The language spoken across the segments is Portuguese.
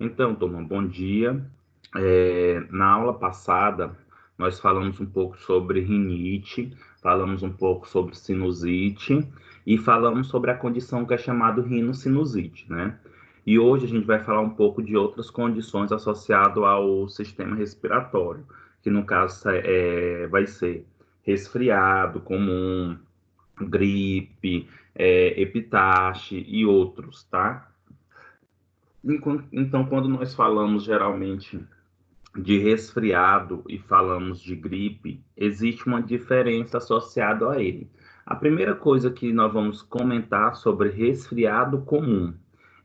Então, turma, bom dia. Na aula passada, nós falamos um pouco sobre rinite, falamos um pouco sobre sinusite e falamos sobre a condição que é chamada rinocinusite, né? E hoje a gente vai falar um pouco de outras condições associadas ao sistema respiratório, que no caso vai ser resfriado comum, gripe, epistaxe e outros, tá? Então, quando nós falamos geralmente de resfriado e falamos de gripe, existe uma diferença associada a ele. A primeira coisa que nós vamos comentar sobre resfriado comum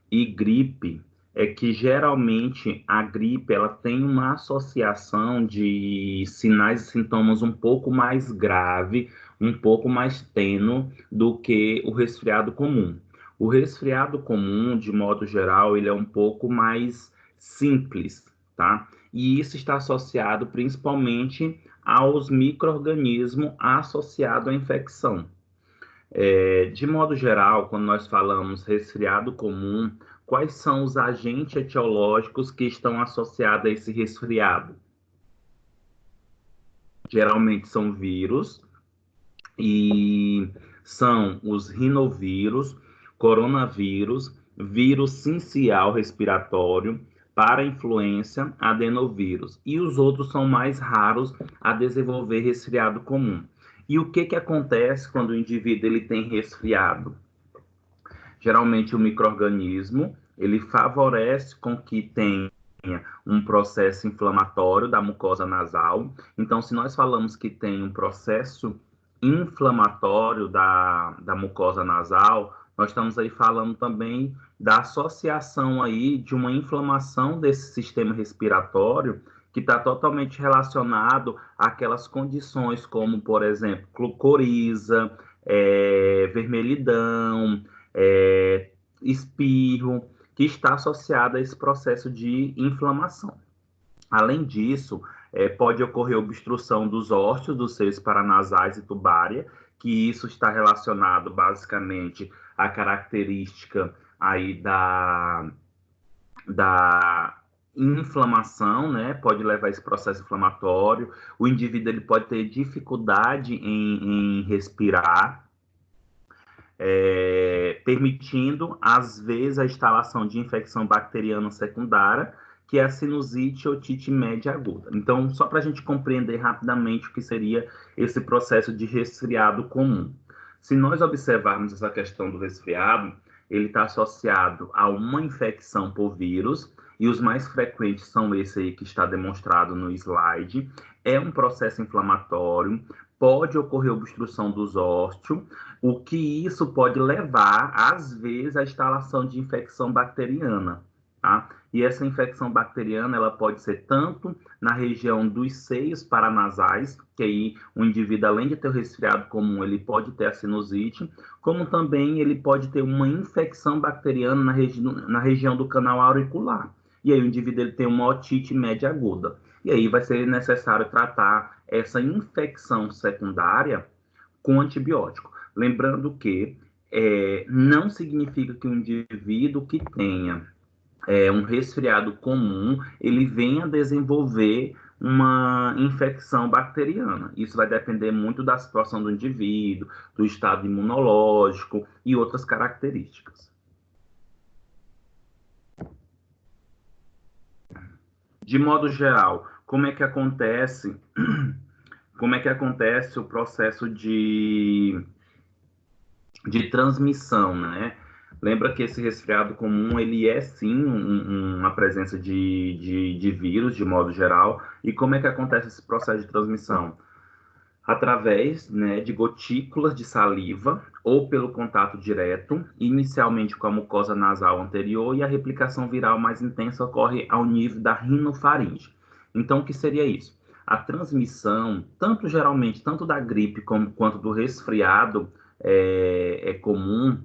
e gripe é que geralmente a gripe ela tem uma associação de sinais e sintomas um pouco mais grave, um pouco mais tênue do que o resfriado comum. O resfriado comum, de modo geral, ele é um pouco mais simples, tá? E isso está associado principalmente aos micro-organismos associados à infecção. De modo geral, quando nós falamos resfriado comum, quais são os agentes etiológicos que estão associados a esse resfriado? Geralmente são vírus e são os rinovírus, coronavírus, vírus sincial respiratório, parainfluenza, adenovírus. E os outros são mais raros a desenvolver resfriado comum. E o que acontece quando o indivíduo ele tem resfriado? Geralmente o microorganismo ele favorece com que tenha um processo inflamatório da mucosa nasal. Então, se nós falamos que tem um processo inflamatório da mucosa nasal, nós estamos aí falando também da associação aí de uma inflamação desse sistema respiratório que está totalmente relacionado àquelas condições como, por exemplo, coriza, vermelhidão, espirro, que está associada a esse processo de inflamação. Além disso, pode ocorrer obstrução dos ósseos, dos seios paranasais e tubária, que isso está relacionado basicamente à característica aí da inflamação, né? Pode levar a esse processo inflamatório. O indivíduo ele pode ter dificuldade em respirar, permitindo, às vezes, a instalação de infecção bacteriana secundária, que é a sinusite ou otite média aguda. Então, só para a gente compreender rapidamente o que seria esse processo de resfriado comum. Se nós observarmos essa questão do resfriado, ele está associado a uma infecção por vírus, e os mais frequentes são esse aí que está demonstrado no slide. É um processo inflamatório, pode ocorrer obstrução dos ósseos, o que isso pode levar, às vezes, à instalação de infecção bacteriana, tá? E essa infecção bacteriana, ela pode ser tanto na região dos seios paranasais, que aí o indivíduo, além de ter o resfriado comum, ele pode ter a sinusite, como também ele pode ter uma infecção bacteriana na região do canal auricular. E aí o indivíduo ele tem uma otite média aguda. E aí vai ser necessário tratar essa infecção secundária com antibiótico. Lembrando que não significa que um indivíduo que tenha um resfriado comum, ele venha desenvolver uma infecção bacteriana. Isso vai depender muito da situação do indivíduo, do estado imunológico e outras características. De modo geral, como é que acontece o processo de transmissão, né? Lembra que esse resfriado comum, ele é sim uma presença de vírus, de modo geral. E como é que acontece esse processo de transmissão? Através, né, de gotículas de saliva ou pelo contato direto, inicialmente com a mucosa nasal anterior, e a replicação viral mais intensa ocorre ao nível da rinofaringe. Então, o que seria isso? A transmissão, tanto da gripe quanto do resfriado comum,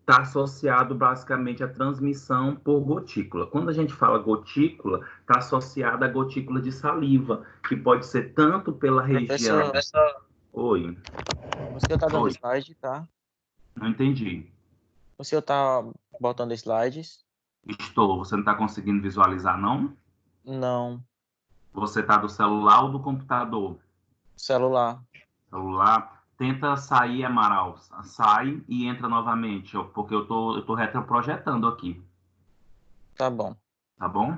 está associado basicamente à transmissão por gotícula. Quando a gente fala gotícula, está associada à gotícula de saliva, que pode ser tanto pela região. Professor, Oi, o senhor tá dando oi, slide, tá? não entendi. O senhor tá botando slides? Estou. Você não está conseguindo visualizar, não? Não. Você está do celular ou do computador? Celular. Celular. Tenta sair, Amaral. Sai e entra novamente, porque eu tô retroprojetando aqui, Tá bom. tá bom?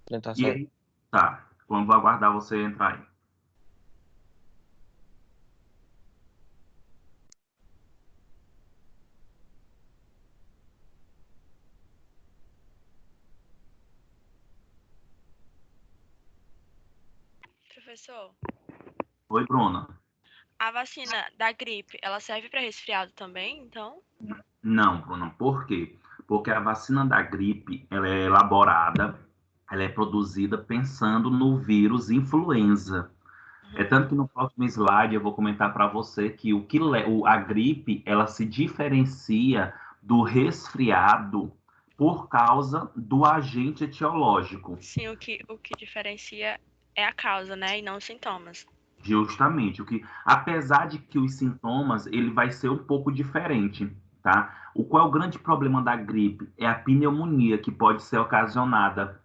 Tentar E sair. aí, tá. Vamos aguardar você entrar aí. Professor, Oi, Bruna. a vacina da gripe, ela serve para resfriado também, então? Não, Bruna, por quê? Porque a vacina da gripe, ela é elaborada, ela é produzida pensando no vírus influenza. É Uhum. tanto que no próximo slide eu vou comentar para você que a gripe, ela se diferencia do resfriado por causa do agente etiológico. Sim, o que diferencia é a causa, né? E não os sintomas. Justamente, apesar de que os sintomas ele vai ser um pouco diferente, tá? Qual é o grande problema da gripe? É a pneumonia que pode ser ocasionada.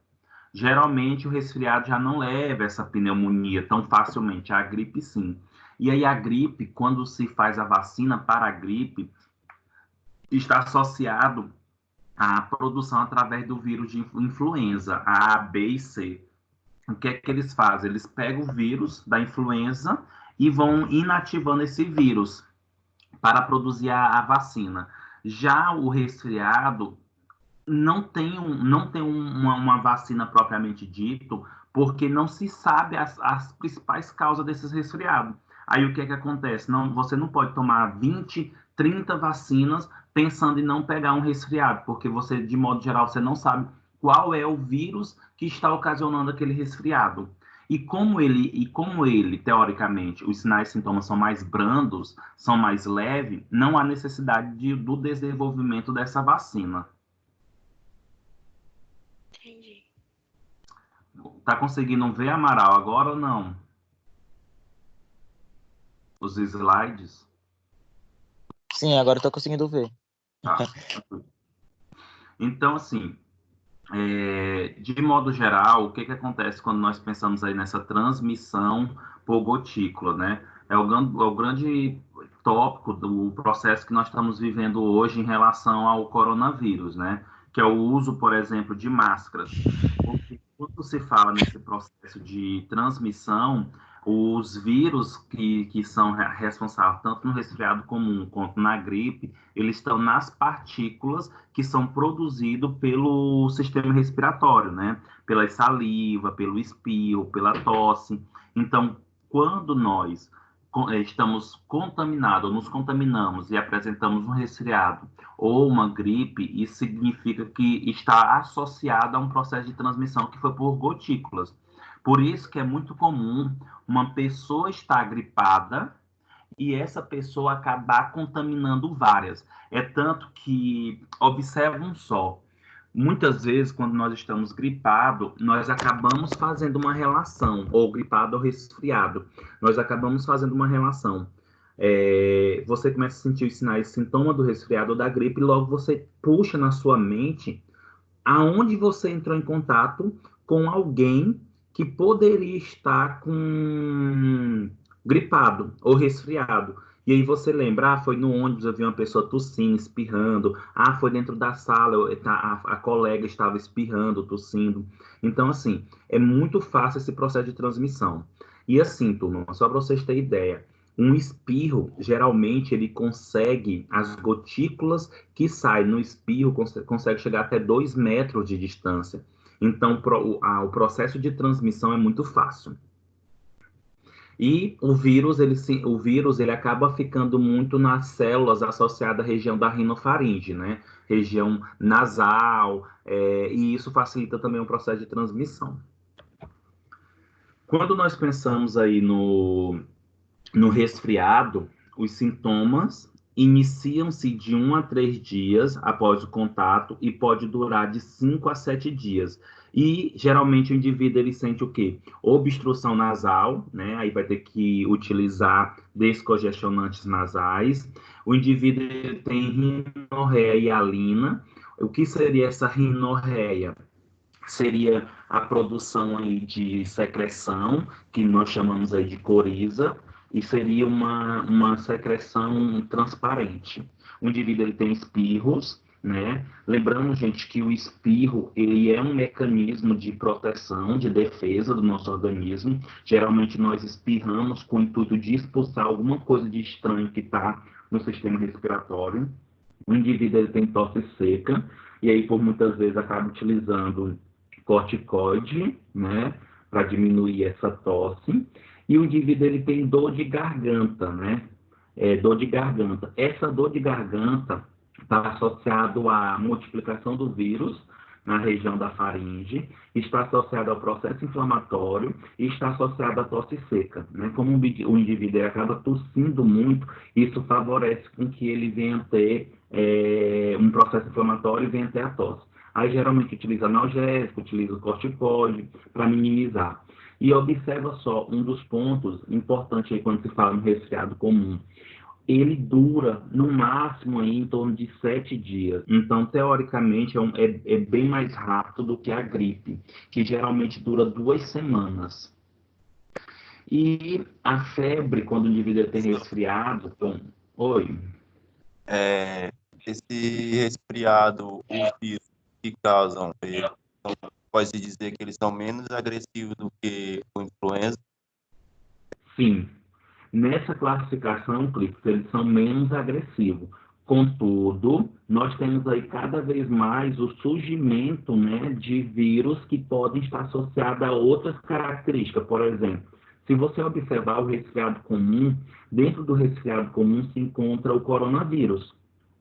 Geralmente o resfriado já não leva essa pneumonia tão facilmente, a gripe sim. E aí a gripe, quando se faz a vacina para a gripe, está associado à produção através do vírus de influenza, A, B e C. O que é que eles fazem? Eles pegam o vírus da influenza e vão inativando esse vírus para produzir a vacina. Já o resfriado não tem uma vacina propriamente dito, porque não se sabe as principais causas desses resfriados. Aí o que é que acontece? Não, você não pode tomar 20, 30 vacinas pensando em não pegar um resfriado, porque você, de modo geral, você não sabe qual é o vírus que está ocasionando aquele resfriado. E como ele, teoricamente, os sinais e sintomas são mais brandos, são mais leves, não há necessidade do desenvolvimento dessa vacina. Entendi. Tá conseguindo ver, Amaral, agora ou não? Os slides? Sim, agora eu tô conseguindo ver. Tá. Então, assim, de modo geral, o que que acontece quando nós pensamos aí nessa transmissão por gotícula, né? É o grande tópico do processo que nós estamos vivendo hoje em relação ao coronavírus, né? Que é o uso, por exemplo, de máscaras. Porque quando se fala nesse processo de transmissão, os vírus que são responsáveis tanto no resfriado comum quanto na gripe, eles estão nas partículas que são produzidos pelo sistema respiratório, né? Pela saliva, pelo espirro, pela tosse. Então, quando nós estamos contaminados, ou nos contaminamos e apresentamos um resfriado ou uma gripe, isso significa que está associado a um processo de transmissão que foi por gotículas. Por isso que é muito comum uma pessoa estar gripada e essa pessoa acabar contaminando várias. É tanto que, observam só, muitas vezes, quando nós estamos gripados, nós acabamos fazendo uma relação, ou gripado ou resfriado, nós acabamos fazendo uma relação. Você começa a sentir os sinais, sintoma do resfriado ou da gripe, e logo você puxa na sua mente aonde você entrou em contato com alguém que poderia estar com gripado ou resfriado. E aí você lembra, foi no ônibus, eu vi uma pessoa tossindo, espirrando. Foi dentro da sala, a colega estava espirrando, tossindo. Então, assim, é muito fácil esse processo de transmissão. E assim, turma, só para vocês terem ideia, um espirro, geralmente, ele consegue, as gotículas que saem no espirro, consegue chegar até 2 metros de distância. Então, o processo de transmissão é muito fácil. E o vírus ele acaba ficando muito nas células associadas à região da rinofaringe, né? Região nasal, e isso facilita também o processo de transmissão. Quando nós pensamos aí no resfriado, os sintomas iniciam-se de 1 a 3 dias após o contato e pode durar de 5 a 7 dias. E geralmente o indivíduo ele sente o quê? Obstrução nasal, né? Aí vai ter que utilizar descongestionantes nasais. O indivíduo ele tem rinorreia hialina. O que seria essa rinorreia? Seria a produção aí de secreção, que nós chamamos aí de coriza, e seria uma secreção transparente. O indivíduo ele tem espirros, né? Lembrando, gente, que o espirro ele é um mecanismo de proteção, de defesa do nosso organismo. Geralmente nós espirramos com o intuito de expulsar alguma coisa de estranho que está no sistema respiratório. O indivíduo ele tem tosse seca, e aí por muitas vezes acaba utilizando corticoide, né, para diminuir essa tosse. E o indivíduo ele tem dor de garganta, né? Dor de garganta. Essa dor de garganta está associado à multiplicação do vírus na região da faringe, está associado ao processo inflamatório e está associado à tosse seca, né? Como o indivíduo acaba tossindo muito, isso favorece com que ele venha ter um processo inflamatório e venha ter a tosse. Aí geralmente utiliza analgésico, utiliza corticoide para minimizar. E observa só, um dos pontos importantes aí quando se fala no resfriado comum, ele dura no máximo aí em torno de 7 dias. Então, teoricamente, é bem mais rápido do que a gripe, que geralmente dura 2 semanas. E a febre, quando o indivíduo tem resfriado, oi. Esse resfriado, os vírus que causam, pode-se dizer que eles são menos agressivos do que o influenza? Sim. Nessa classificação, Clips, eles são menos agressivos. Contudo, nós temos aí cada vez mais o surgimento, né, de vírus que podem estar associados a outras características. Por exemplo, se você observar o resfriado comum, dentro do resfriado comum se encontra o coronavírus,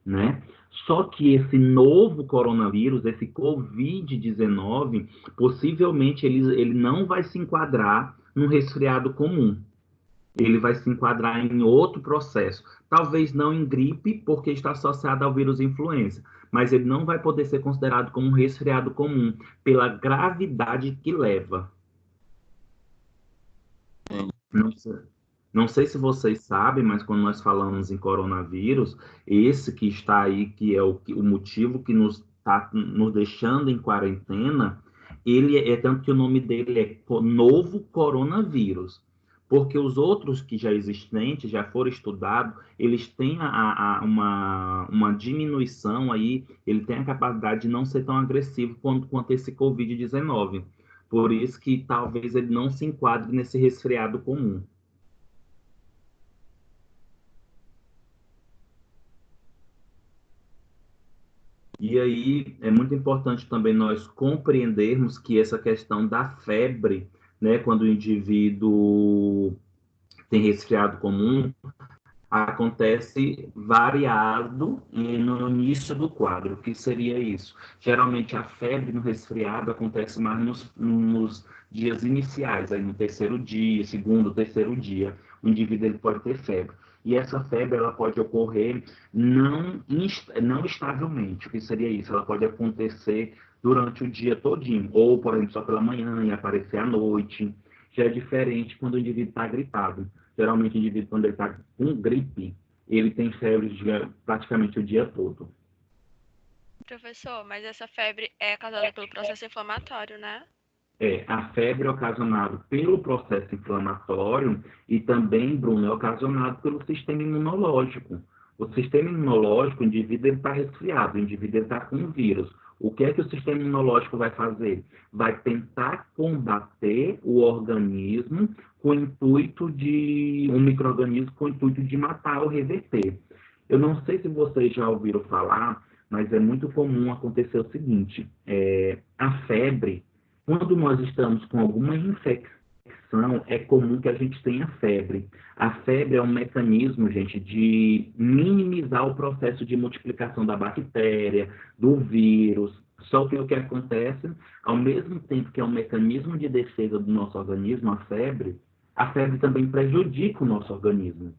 né? Só que esse novo coronavírus, esse Covid-19, possivelmente ele não vai se enquadrar no resfriado comum. Ele vai se enquadrar em outro processo. Talvez não em gripe, porque está associado ao vírus influenza, mas ele não vai poder ser considerado como um resfriado comum, pela gravidade que leva. Não sei se vocês sabem, mas quando nós falamos em coronavírus, esse que está aí, que é o motivo que nos está nos deixando em quarentena, ele é tanto que o nome dele é novo coronavírus. Porque os outros que já existentes, já foram estudados, eles têm uma diminuição aí, ele tem a capacidade de não ser tão agressivo quanto esse Covid-19. Por isso que talvez ele não se enquadre nesse resfriado comum. E aí é muito importante também nós compreendermos que essa questão da febre, né, quando o indivíduo tem resfriado comum, acontece variado no início do quadro. O que seria isso? Geralmente a febre no resfriado acontece mais nos dias iniciais, aí no terceiro dia, segundo, terceiro dia, o indivíduo ele pode ter febre. E essa febre ela pode ocorrer não estavelmente. O que seria isso? Ela pode acontecer durante o dia todinho, ou, por exemplo, só pela manhã e aparecer à noite. Já é diferente quando o indivíduo está gripado. Geralmente, o indivíduo, quando ele está com gripe, ele tem febre praticamente o dia todo. Professor, mas essa febre é causada pelo processo inflamatório, né? A febre é ocasionada pelo processo inflamatório e também, Bruno, é ocasionado pelo sistema imunológico. O sistema imunológico, o indivíduo está resfriado, o indivíduo está com vírus. O que é que o sistema imunológico vai fazer? Vai tentar combater o organismo com o intuito de um micro-organismo com o intuito de matar ou reverter. Eu não sei se vocês já ouviram falar, mas é muito comum acontecer o seguinte: a febre, quando nós estamos com alguma infecção, é comum que a gente tenha febre. A febre é um mecanismo, gente, de minimizar o processo de multiplicação da bactéria, do vírus. Só que o que acontece, ao mesmo tempo que é um mecanismo de defesa do nosso organismo, a febre também prejudica o nosso organismo.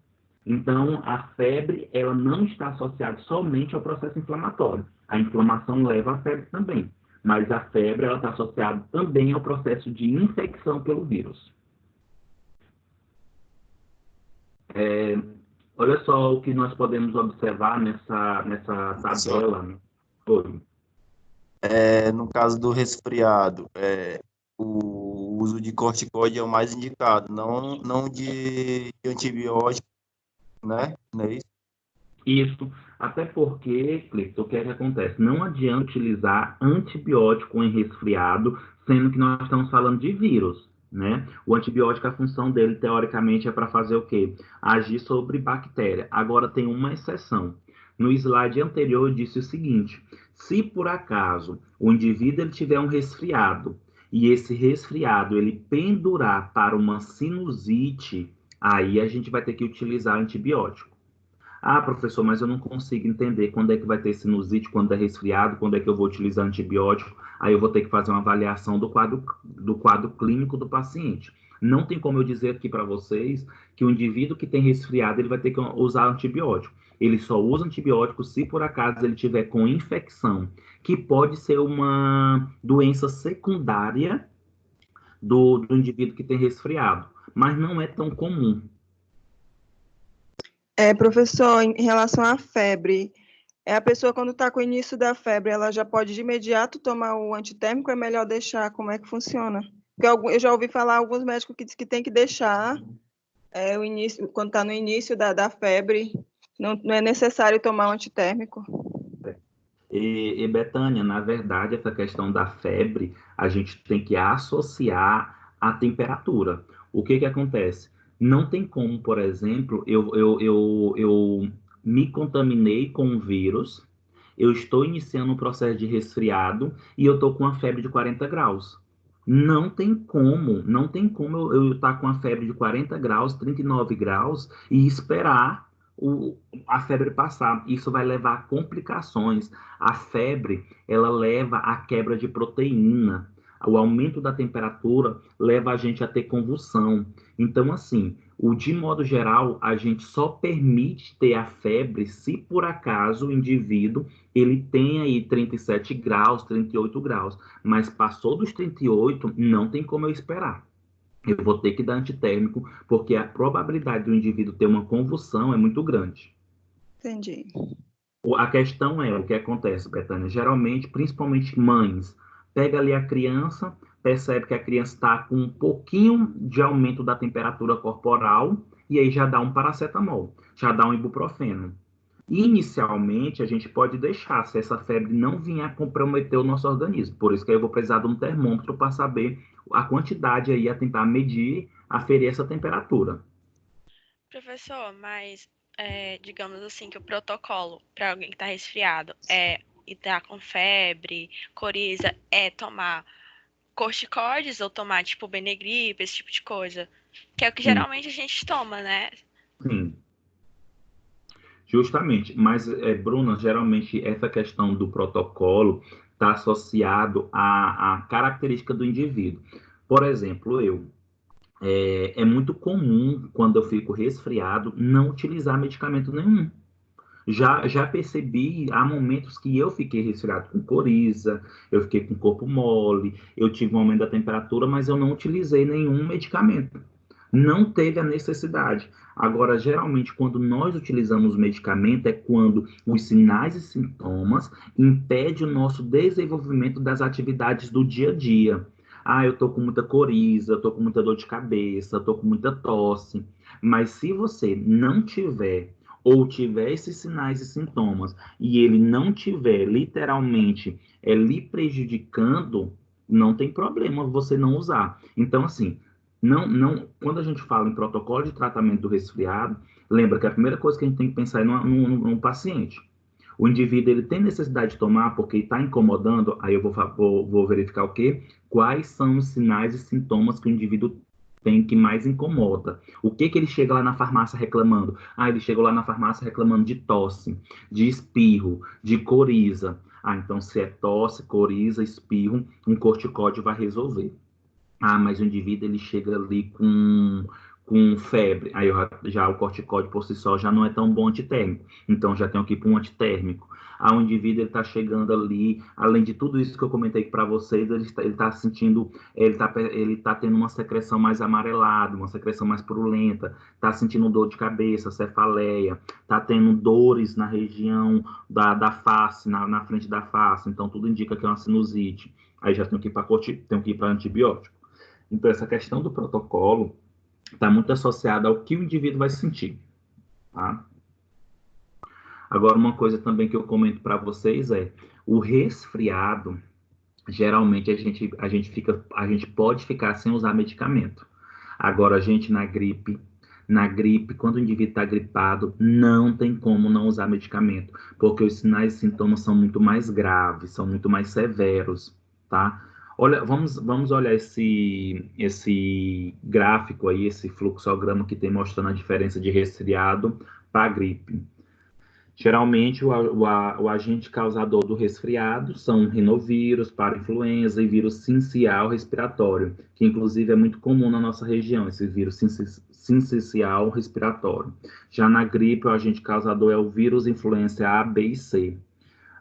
Então, a febre, ela não está associada somente ao processo inflamatório. A inflamação leva à febre também, mas a febre, ela está associada também ao processo de infecção pelo vírus. Olha só o que nós podemos observar nessa tabela, né? Oi. No caso do resfriado, o uso de corticoide é o mais indicado, não de antibiótico, né? Não é isso? Isso, até porque, Cleiton, o que é que acontece? Não adianta utilizar antibiótico em resfriado, sendo que nós estamos falando de vírus, né? O antibiótico, a função dele, teoricamente, é para fazer o quê? Agir sobre bactéria. Agora, tem uma exceção. No slide anterior, eu disse o seguinte: se por acaso o indivíduo ele tiver um resfriado e esse resfriado ele pendurar para uma sinusite, aí a gente vai ter que utilizar antibiótico. Ah, professor, mas eu não consigo entender quando é que vai ter sinusite, quando é resfriado, quando é que eu vou utilizar antibiótico. Aí eu vou ter que fazer uma avaliação do quadro clínico do paciente. Não tem como eu dizer aqui para vocês que o indivíduo que tem resfriado, ele vai ter que usar antibiótico. Ele só usa antibiótico se por acaso ele tiver com infecção, que pode ser uma doença secundária do indivíduo que tem resfriado, mas não é tão comum. Professor, em relação à febre, a pessoa quando está com o início da febre, ela já pode de imediato tomar o antitérmico, é melhor deixar? Como é que funciona? Porque eu já ouvi falar alguns médicos que dizem que tem que deixar o início, quando está no início da febre, não é necessário tomar o antitérmico. E Betânia, na verdade, essa questão da febre, a gente tem que associar à temperatura. O que que acontece? Não tem como, por exemplo, eu me contaminei com um vírus, eu estou iniciando um processo de resfriado e eu estou com uma febre de 40 graus. Não tem como eu estar com a febre de 40 graus, 39 graus e esperar a febre passar. Isso vai levar a complicações. A febre, ela leva à quebra de proteína. O aumento da temperatura leva a gente a ter convulsão. Então, assim, de modo geral, a gente só permite ter a febre se por acaso o indivíduo ele tem aí 37 graus, 38 graus. Mas passou dos 38, não tem como eu esperar. Eu vou ter que dar antitérmico, porque a probabilidade do indivíduo ter uma convulsão é muito grande. Entendi. A questão é o que acontece, Betânia. Geralmente, principalmente mães, pega ali a criança, percebe que a criança está com um pouquinho de aumento da temperatura corporal, e aí já dá um paracetamol, já dá um ibuprofeno. Inicialmente, a gente pode deixar, se essa febre não vier a comprometer o nosso organismo. Por isso que eu vou precisar de um termômetro para saber a quantidade aí, a tentar medir, aferir essa temperatura. Professor, mas digamos assim que o protocolo para alguém que está resfriado e tá com febre, coriza, é tomar corticoides ou tomar tipo Benegripe, esse tipo de coisa, que é o que geralmente a gente toma, né? Sim. Justamente, mas, Bruna, geralmente essa questão do protocolo está associado à característica do indivíduo. Por exemplo, é muito comum, quando eu fico resfriado, não utilizar medicamento nenhum. Já percebi, há momentos que eu fiquei resfriado com coriza, eu fiquei com corpo mole, eu tive um aumento da temperatura, mas eu não utilizei nenhum medicamento. Não teve a necessidade. Agora, geralmente, quando nós utilizamos medicamento, é quando os sinais e sintomas impedem o nosso desenvolvimento das atividades do dia a dia. Ah, eu tô com muita coriza, eu tô com muita dor de cabeça, eu tô com muita tosse. Mas se você não tiver ou tiver esses sinais e sintomas e ele não tiver literalmente lhe prejudicando, não tem problema você não usar. Então, assim, quando a gente fala em protocolo de tratamento do resfriado, lembra que a primeira coisa que a gente tem que pensar é no paciente. O indivíduo ele tem necessidade de tomar porque está incomodando, aí eu vou verificar o quê? Quais são os sinais e sintomas que o indivíduo tem que mais incomoda. O que ele chega lá na farmácia reclamando? Ah, ele chegou lá na farmácia reclamando de tosse, de espirro, de coriza. Ah, então se é tosse, coriza, espirro, um corticóide vai resolver. Ah, mas o indivíduo ele chega ali com com febre, aí já o corticóide por si só já não é tão bom antitérmico, então já tenho que ir para um antitérmico. O indivíduo está chegando ali, além de tudo isso que eu comentei para vocês, ele está sentindo, ele tá tendo uma secreção mais amarelada, uma secreção mais purulenta, está sentindo dor de cabeça, cefaleia, está tendo dores na região da face, na frente da face, então tudo indica que é uma sinusite. Aí já tenho que ir para antibiótico. Então essa questão do protocolo está muito associada ao que o indivíduo vai sentir, tá? Agora, uma coisa também que eu comento para vocês é o resfriado. Geralmente a gente pode ficar sem usar medicamento. Agora, a gente na gripe, quando o indivíduo está gripado, não tem como não usar medicamento, porque os sinais e sintomas são muito mais graves, são muito mais severos, tá? Olha, vamos olhar esse gráfico aí, esse fluxograma que tem mostrando a diferença de resfriado para gripe. Geralmente, o agente causador do resfriado são rinovírus, parainfluenza e vírus sincicial respiratório, que inclusive é muito comum na nossa região, esse vírus sincicial respiratório. Já na gripe, o agente causador é o vírus influenza A, B e C.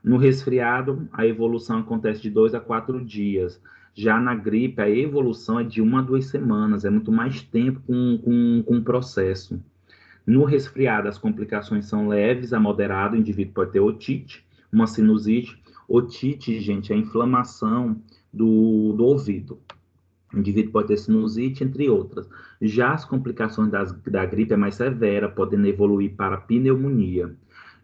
No resfriado, a evolução acontece de 2 a 4 dias. Já na gripe, a evolução é de 1 a 2 semanas, é muito mais tempo com o processo. No resfriado, as complicações são leves a moderado, o indivíduo pode ter otite, uma sinusite. Otite, gente, é a inflamação do ouvido. O indivíduo pode ter sinusite, entre outras. Já as complicações da gripe é mais severa, podendo evoluir para pneumonia.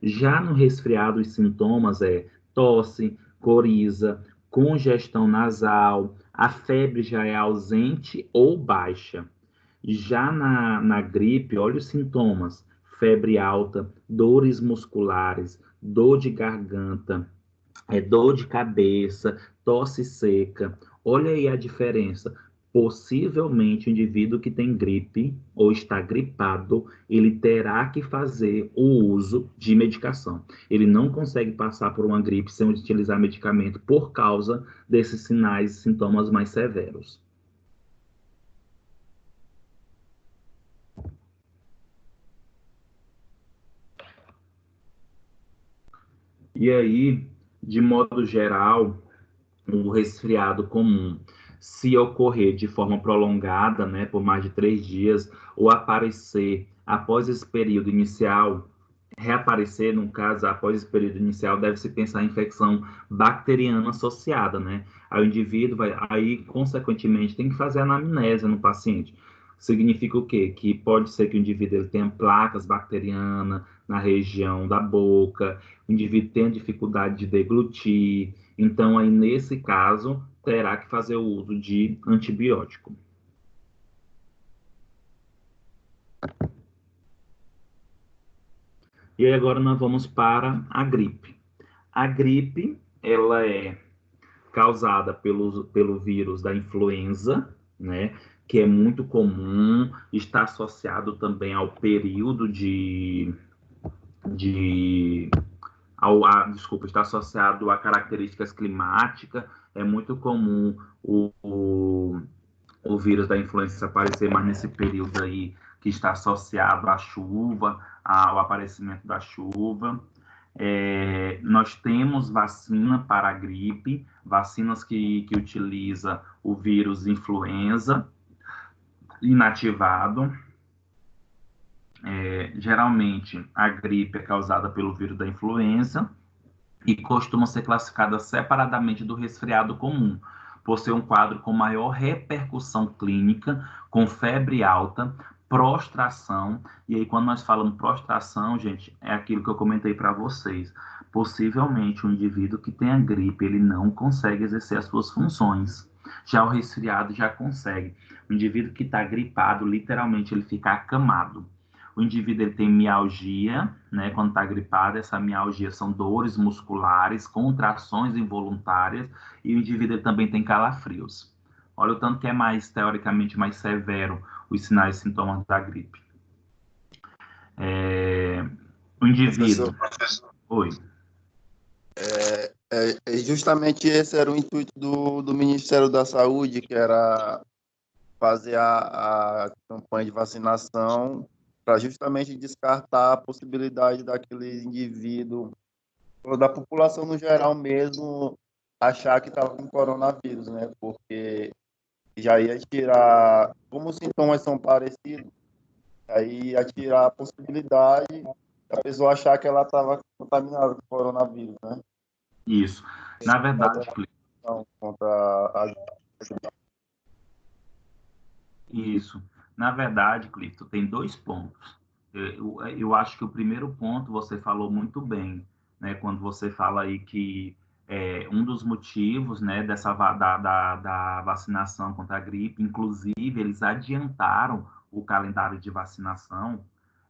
Já no resfriado, os sintomas é tosse, coriza, congestão nasal, a febre já é ausente ou baixa. Já na gripe, olha os sintomas: febre alta, dores musculares, dor de garganta, dor de cabeça, tosse seca. Olha aí a diferença. Possivelmente o indivíduo que tem gripe ou está gripado, ele terá que fazer o uso de medicação. Ele não consegue passar por uma gripe sem utilizar medicamento por causa desses sinais e sintomas mais severos. E aí, de modo geral, o resfriado comum, se ocorrer de forma prolongada, né, por mais de 3 dias, ou aparecer após esse período inicial, reaparecer, no caso, após esse período inicial, deve-se pensar em infecção bacteriana associada, né? Aí o indivíduo consequentemente, tem que fazer anamnese no paciente. Significa o quê? Que pode ser que o indivíduo ele tenha placas bacterianas na região da boca, o indivíduo tenha dificuldade de deglutir. Então, aí, nesse caso, terá que fazer o uso de antibiótico. E aí, agora nós vamos para a gripe. A gripe, ela é causada pelo vírus da influenza, né? Que é muito comum, está associado também ao período está associado a características climáticas. É muito comum o vírus da influenza aparecer mais nesse período aí que está associado à chuva, ao aparecimento da chuva. Nós temos vacina para a gripe, vacinas que utiliza o vírus influenza inativado. Geralmente, a gripe é causada pelo vírus da influenza e costuma ser classificada separadamente do resfriado comum, por ser um quadro com maior repercussão clínica, com febre alta, prostração. E aí, quando nós falamos prostração, gente, é aquilo que eu comentei para vocês. Possivelmente, um indivíduo que tem a gripe, ele não consegue exercer as suas funções. Já o resfriado já consegue. O indivíduo que está gripado, literalmente, ele fica acamado. O indivíduo ele tem mialgia, né? Quando está gripado, essa mialgia são dores musculares, contrações involuntárias, e o indivíduo ele também tem calafrios. Olha o tanto que é mais, teoricamente, mais severo os sinais e sintomas da gripe. O indivíduo... Professor. Oi. Justamente esse era o intuito do Ministério da Saúde, que era fazer a campanha de vacinação para justamente descartar a possibilidade daquele indivíduo, ou da população no geral mesmo, achar que estava com coronavírus, né? Porque já ia tirar, como os sintomas são parecidos, aí ia tirar a possibilidade da pessoa achar que ela estava contaminada com coronavírus, né? Isso. Na verdade, Clifton, Então, contra a... isso. Na verdade, Clifton, tem dois pontos. Eu acho que o primeiro ponto você falou muito bem, né? Quando você fala aí que um dos motivos, né, da vacinação contra a gripe, inclusive eles adiantaram o calendário de vacinação.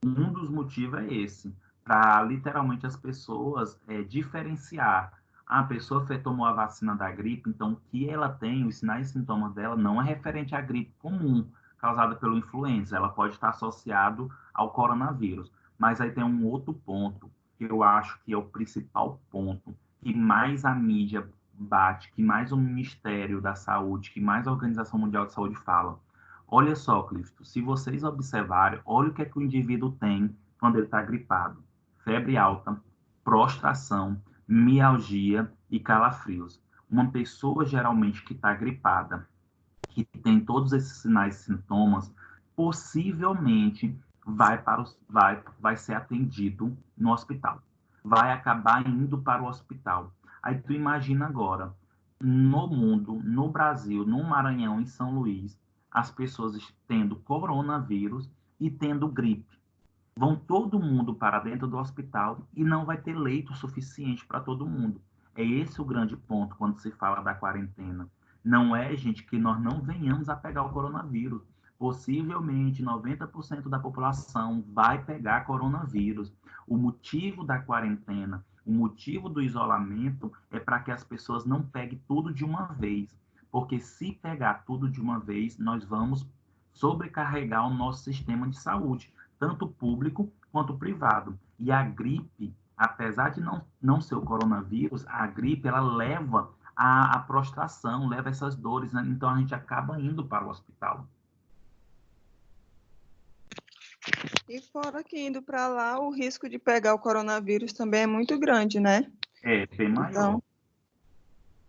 Um dos motivos é esse, para literalmente as pessoas diferenciar. A pessoa tomou a vacina da gripe, então o que ela tem, os sinais e sintomas dela não é referente à gripe comum, causada pelo influenza. Ela pode estar associado ao coronavírus. Mas aí tem um outro ponto, que eu acho que é o principal ponto, que mais a mídia bate, que mais o Ministério da Saúde, que mais a Organização Mundial de Saúde fala. Olha só, Clifton, se vocês observarem, olha o que é que o indivíduo tem quando ele está gripado. Febre alta, prostração, mialgia e calafrios. Uma pessoa geralmente que está gripada, que tem todos esses sinais e sintomas, possivelmente vai ser atendido no hospital. Vai acabar indo para o hospital. Aí tu imagina agora, no mundo, no Brasil, no Maranhão, em São Luís, as pessoas tendo coronavírus e tendo gripe. Vão todo mundo para dentro do hospital e não vai ter leito suficiente para todo mundo. É esse o grande ponto quando se fala da quarentena. Não é, gente, que nós não venhamos a pegar o coronavírus. Possivelmente 90% da população vai pegar coronavírus. O motivo da quarentena, o motivo do isolamento é para que as pessoas não peguem tudo de uma vez. Porque se pegar tudo de uma vez, nós vamos sobrecarregar o nosso sistema de saúde, tanto público quanto privado. E a gripe, apesar de não ser o coronavírus, a gripe ela leva a prostração, leva essas dores, né? Então a gente acaba indo para o hospital. E fora que indo para lá, o risco de pegar o coronavírus também é muito grande, né? É, bem maior. Então,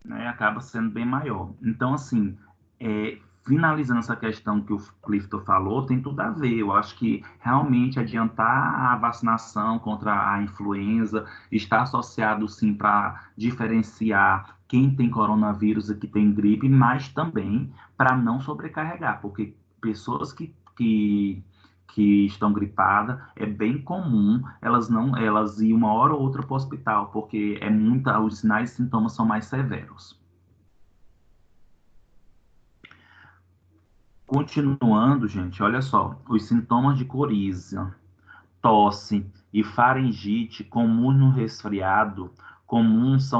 né? Acaba sendo bem maior. Então, assim, finalizando essa questão que o Clifton falou, tem tudo a ver. Eu acho que realmente adiantar a vacinação contra a influenza está associado, sim, para diferenciar quem tem coronavírus e que tem gripe, mas também para não sobrecarregar, porque pessoas que estão gripadas, é bem comum elas ir uma hora ou outra para o hospital, porque os sinais e sintomas são mais severos. Continuando, gente, olha só, os sintomas de coriza, tosse e faringite comuns no resfriado, comuns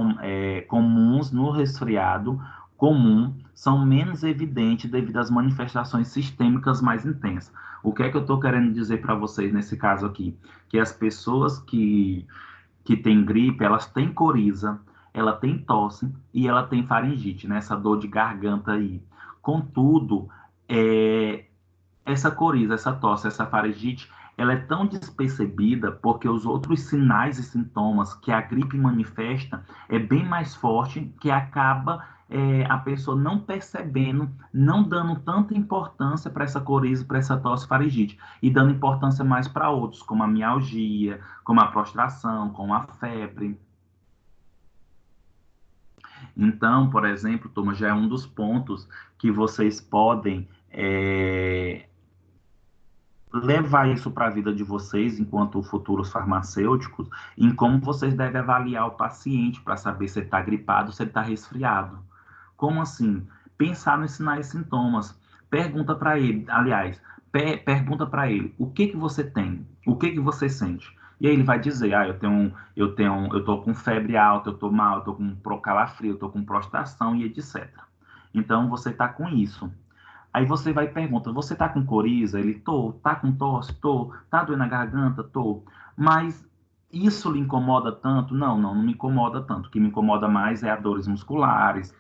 no resfriado comum, são menos evidentes devido às manifestações sistêmicas mais intensas. O que é que eu estou querendo dizer para vocês nesse caso aqui? Que as pessoas que têm gripe, elas têm coriza, ela tem tosse e ela tem faringite, né? Essa dor de garganta aí. Contudo, essa coriza, essa tosse, essa faringite, ela é tão despercebida porque os outros sinais e sintomas que a gripe manifesta é bem mais forte, que acaba a pessoa não percebendo, não dando tanta importância para essa coriza, para essa tosse, faringite, e dando importância mais para outros, como a mialgia, como a prostração, como a febre. Então, por exemplo, turma, já é um dos pontos que vocês podem levar isso para a vida de vocês, enquanto futuros farmacêuticos, em como vocês devem avaliar o paciente para saber se ele está gripado, se ele está resfriado. Como assim? Pensar nos sinais e sintomas. Pergunta para ele, aliás, pergunta para ele, o que que você tem? O que que você sente? E aí ele vai dizer, eu tô com febre alta, eu tô mal, eu tô com calafrio, eu tô com prostração e etc. Então você está com isso. Aí você vai e pergunta, você tá com coriza? Ele, tô. Tá com tosse? Tô. Tá doendo a garganta? Tô. Mas isso lhe incomoda tanto? Não me incomoda tanto. O que me incomoda mais é as dores musculares,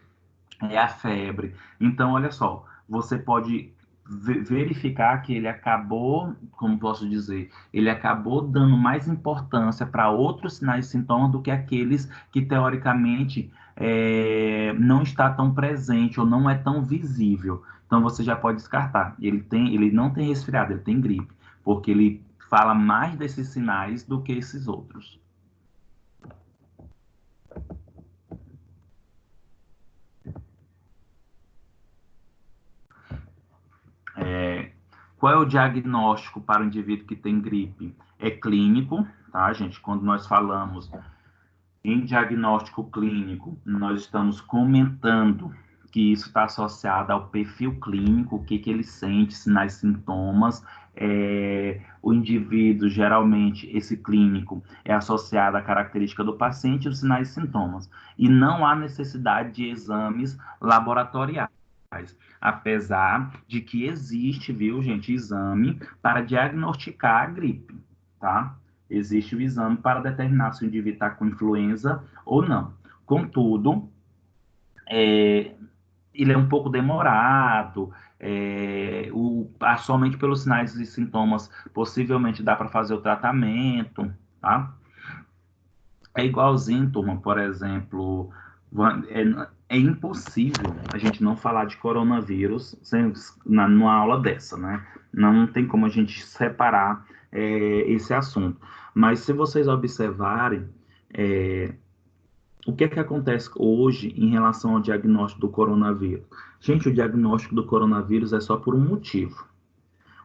é a febre. Então, olha só, você pode verificar que ele acabou, como posso dizer, ele acabou dando mais importância para outros sinais e sintomas do que aqueles que, teoricamente, não está tão presente ou não é tão visível. Então, você já pode descartar. Ele não tem resfriado, ele tem gripe, porque ele fala mais desses sinais do que esses outros. Qual é o diagnóstico para o indivíduo que tem gripe? É clínico, tá, gente? Quando nós falamos em diagnóstico clínico, nós estamos comentando que isso está associado ao perfil clínico, o que ele sente, sinais e sintomas. O indivíduo, geralmente, esse clínico é associado à característica do paciente e os sinais e sintomas. E não há necessidade de exames laboratoriais, apesar de que existe, viu, gente, exame para diagnosticar a gripe, tá? Existe o exame para determinar se o indivíduo está com influenza ou não. Contudo, ele é um pouco demorado, somente pelos sinais e sintomas, possivelmente dá para fazer o tratamento, tá? É igualzinho, turma, por exemplo, é impossível a gente não falar de coronavírus numa aula dessa, né? Não tem como a gente separar esse assunto. Mas se vocês observarem, o que acontece hoje em relação ao diagnóstico do coronavírus? Gente, o diagnóstico do coronavírus é só por um motivo.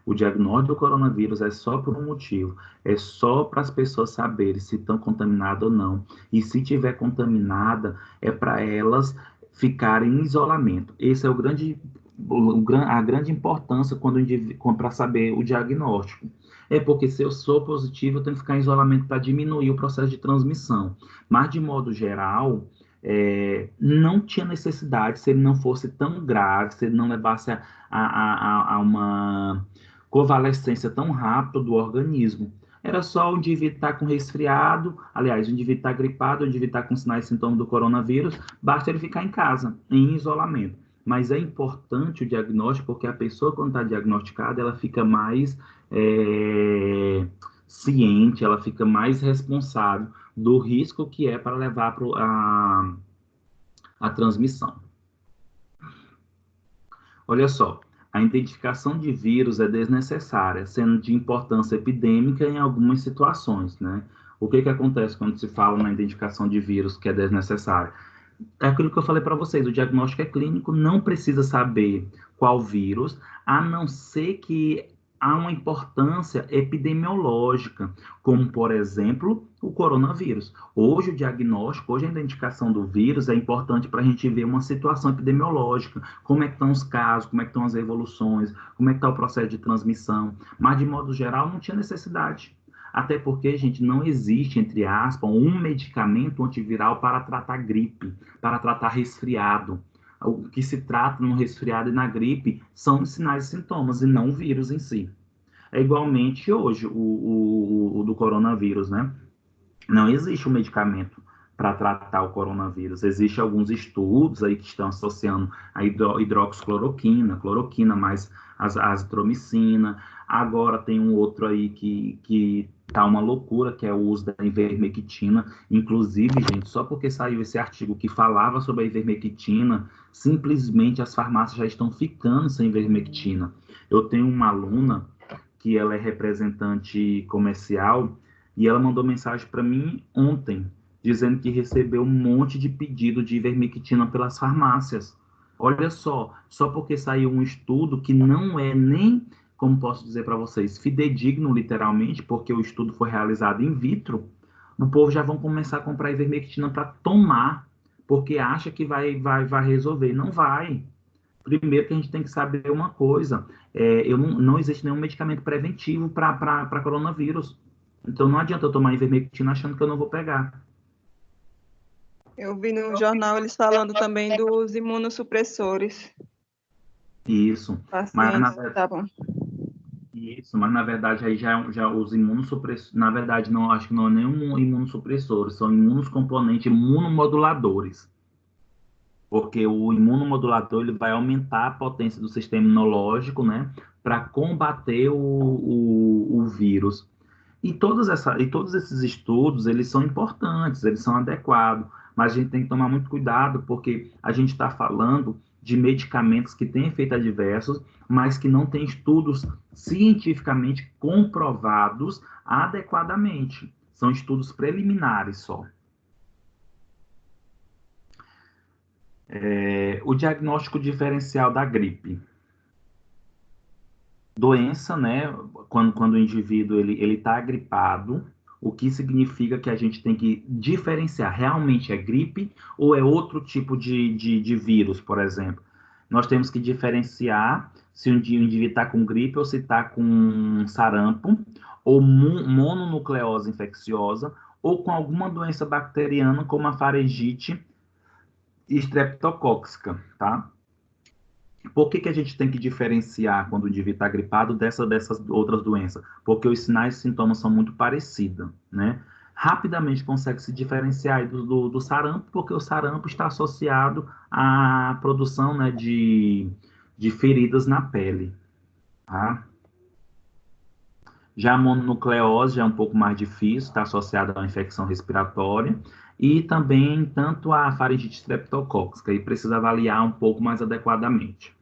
O diagnóstico do coronavírus é só por um motivo. É só para as pessoas saberem se estão contaminadas ou não. E se tiver contaminada, é para elas ficarem em isolamento. Esse é a grande importância para saber o diagnóstico. É porque se eu sou positivo, eu tenho que ficar em isolamento para diminuir o processo de transmissão. Mas, de modo geral, não tinha necessidade, se ele não fosse tão grave, se ele não levasse a uma convalescência tão rápida do organismo. Era só o indivíduo estar com resfriado, aliás, o indivíduo estar gripado, o indivíduo estar com sinais e sintomas do coronavírus, basta ele ficar em casa, em isolamento. Mas é importante o diagnóstico, porque a pessoa, quando está diagnosticada, ela fica mais ciente, ela fica mais responsável do risco que é para levar a transmissão. Olha só, a identificação de vírus é desnecessária, sendo de importância epidêmica em algumas situações, né? O que acontece quando se fala na identificação de vírus que é desnecessária? É aquilo que eu falei para vocês, o diagnóstico é clínico, não precisa saber qual vírus, a não ser que há uma importância epidemiológica, como, por exemplo, o coronavírus. Hoje, o diagnóstico, hoje a identificação do vírus é importante para a gente ver uma situação epidemiológica, como é que estão os casos, como é que estão as evoluções, como é que está o processo de transmissão, mas, de modo geral, não tinha necessidade. Até porque, gente, não existe, entre aspas, um medicamento antiviral para tratar gripe, para tratar resfriado. O que se trata no resfriado e na gripe são os sinais e sintomas, e não o vírus em si. É igualmente hoje o do coronavírus, né? Não existe um medicamento para tratar o coronavírus. Existem alguns estudos aí que estão associando a hidroxicloroquina, cloroquina mais azitromicina. Agora tem um outro aí que tá uma loucura, que é o uso da ivermectina. Inclusive, gente, só porque saiu esse artigo que falava sobre a ivermectina, simplesmente as farmácias já estão ficando sem ivermectina. Eu tenho uma aluna que ela é representante comercial e ela mandou mensagem para mim ontem, dizendo que recebeu um monte de pedido de ivermectina pelas farmácias. Olha só porque saiu um estudo que não é nem, como posso dizer para vocês, fidedigno literalmente, porque o estudo foi realizado in vitro, o povo já vão começar a comprar ivermectina para tomar, porque acha que vai resolver. Não vai. Primeiro que a gente tem que saber uma coisa, não existe nenhum medicamento preventivo para coronavírus. Então não adianta eu tomar ivermectina achando que eu não vou pegar. Eu vi no jornal eles falando também dos imunossupressores. Isso. Pacientes, mas na verdade aí já os imunossupressores, na verdade não, acho que não é nenhum imunossupressores, são imunoscomponentes, imunomoduladores. porque o imunomodulador ele vai aumentar a potência do sistema imunológico, né, para combater o vírus. E todos esses estudos, eles são importantes, eles são adequados, mas a gente tem que tomar muito cuidado, porque a gente está falando de medicamentos que têm efeitos adversos, mas que não têm estudos cientificamente comprovados adequadamente. São estudos preliminares só. O diagnóstico diferencial da gripe. Doença, né? Quando o indivíduo ele está gripado, o que significa que a gente tem que diferenciar, realmente é gripe ou é outro tipo de vírus, por exemplo. Nós temos que diferenciar se um dia o indivíduo está com gripe ou se está com sarampo, ou mononucleose infecciosa, ou com alguma doença bacteriana, como a faringite estreptocócica, tá? Por que a gente tem que diferenciar quando o indivíduo está gripado dessas outras doenças? Porque os sinais e sintomas são muito parecidos, né? Rapidamente consegue se diferenciar aí do sarampo, porque o sarampo está associado à produção, né, de feridas na pele, tá? Já a mononucleose já é um pouco mais difícil, está associada a uma infecção respiratória, e também tanto a faringite estreptocócica, e precisa avaliar um pouco mais adequadamente.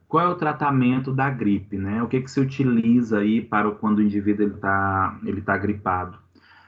Qual é o tratamento da gripe, né? O que se utiliza aí para quando o indivíduo ele tá gripado?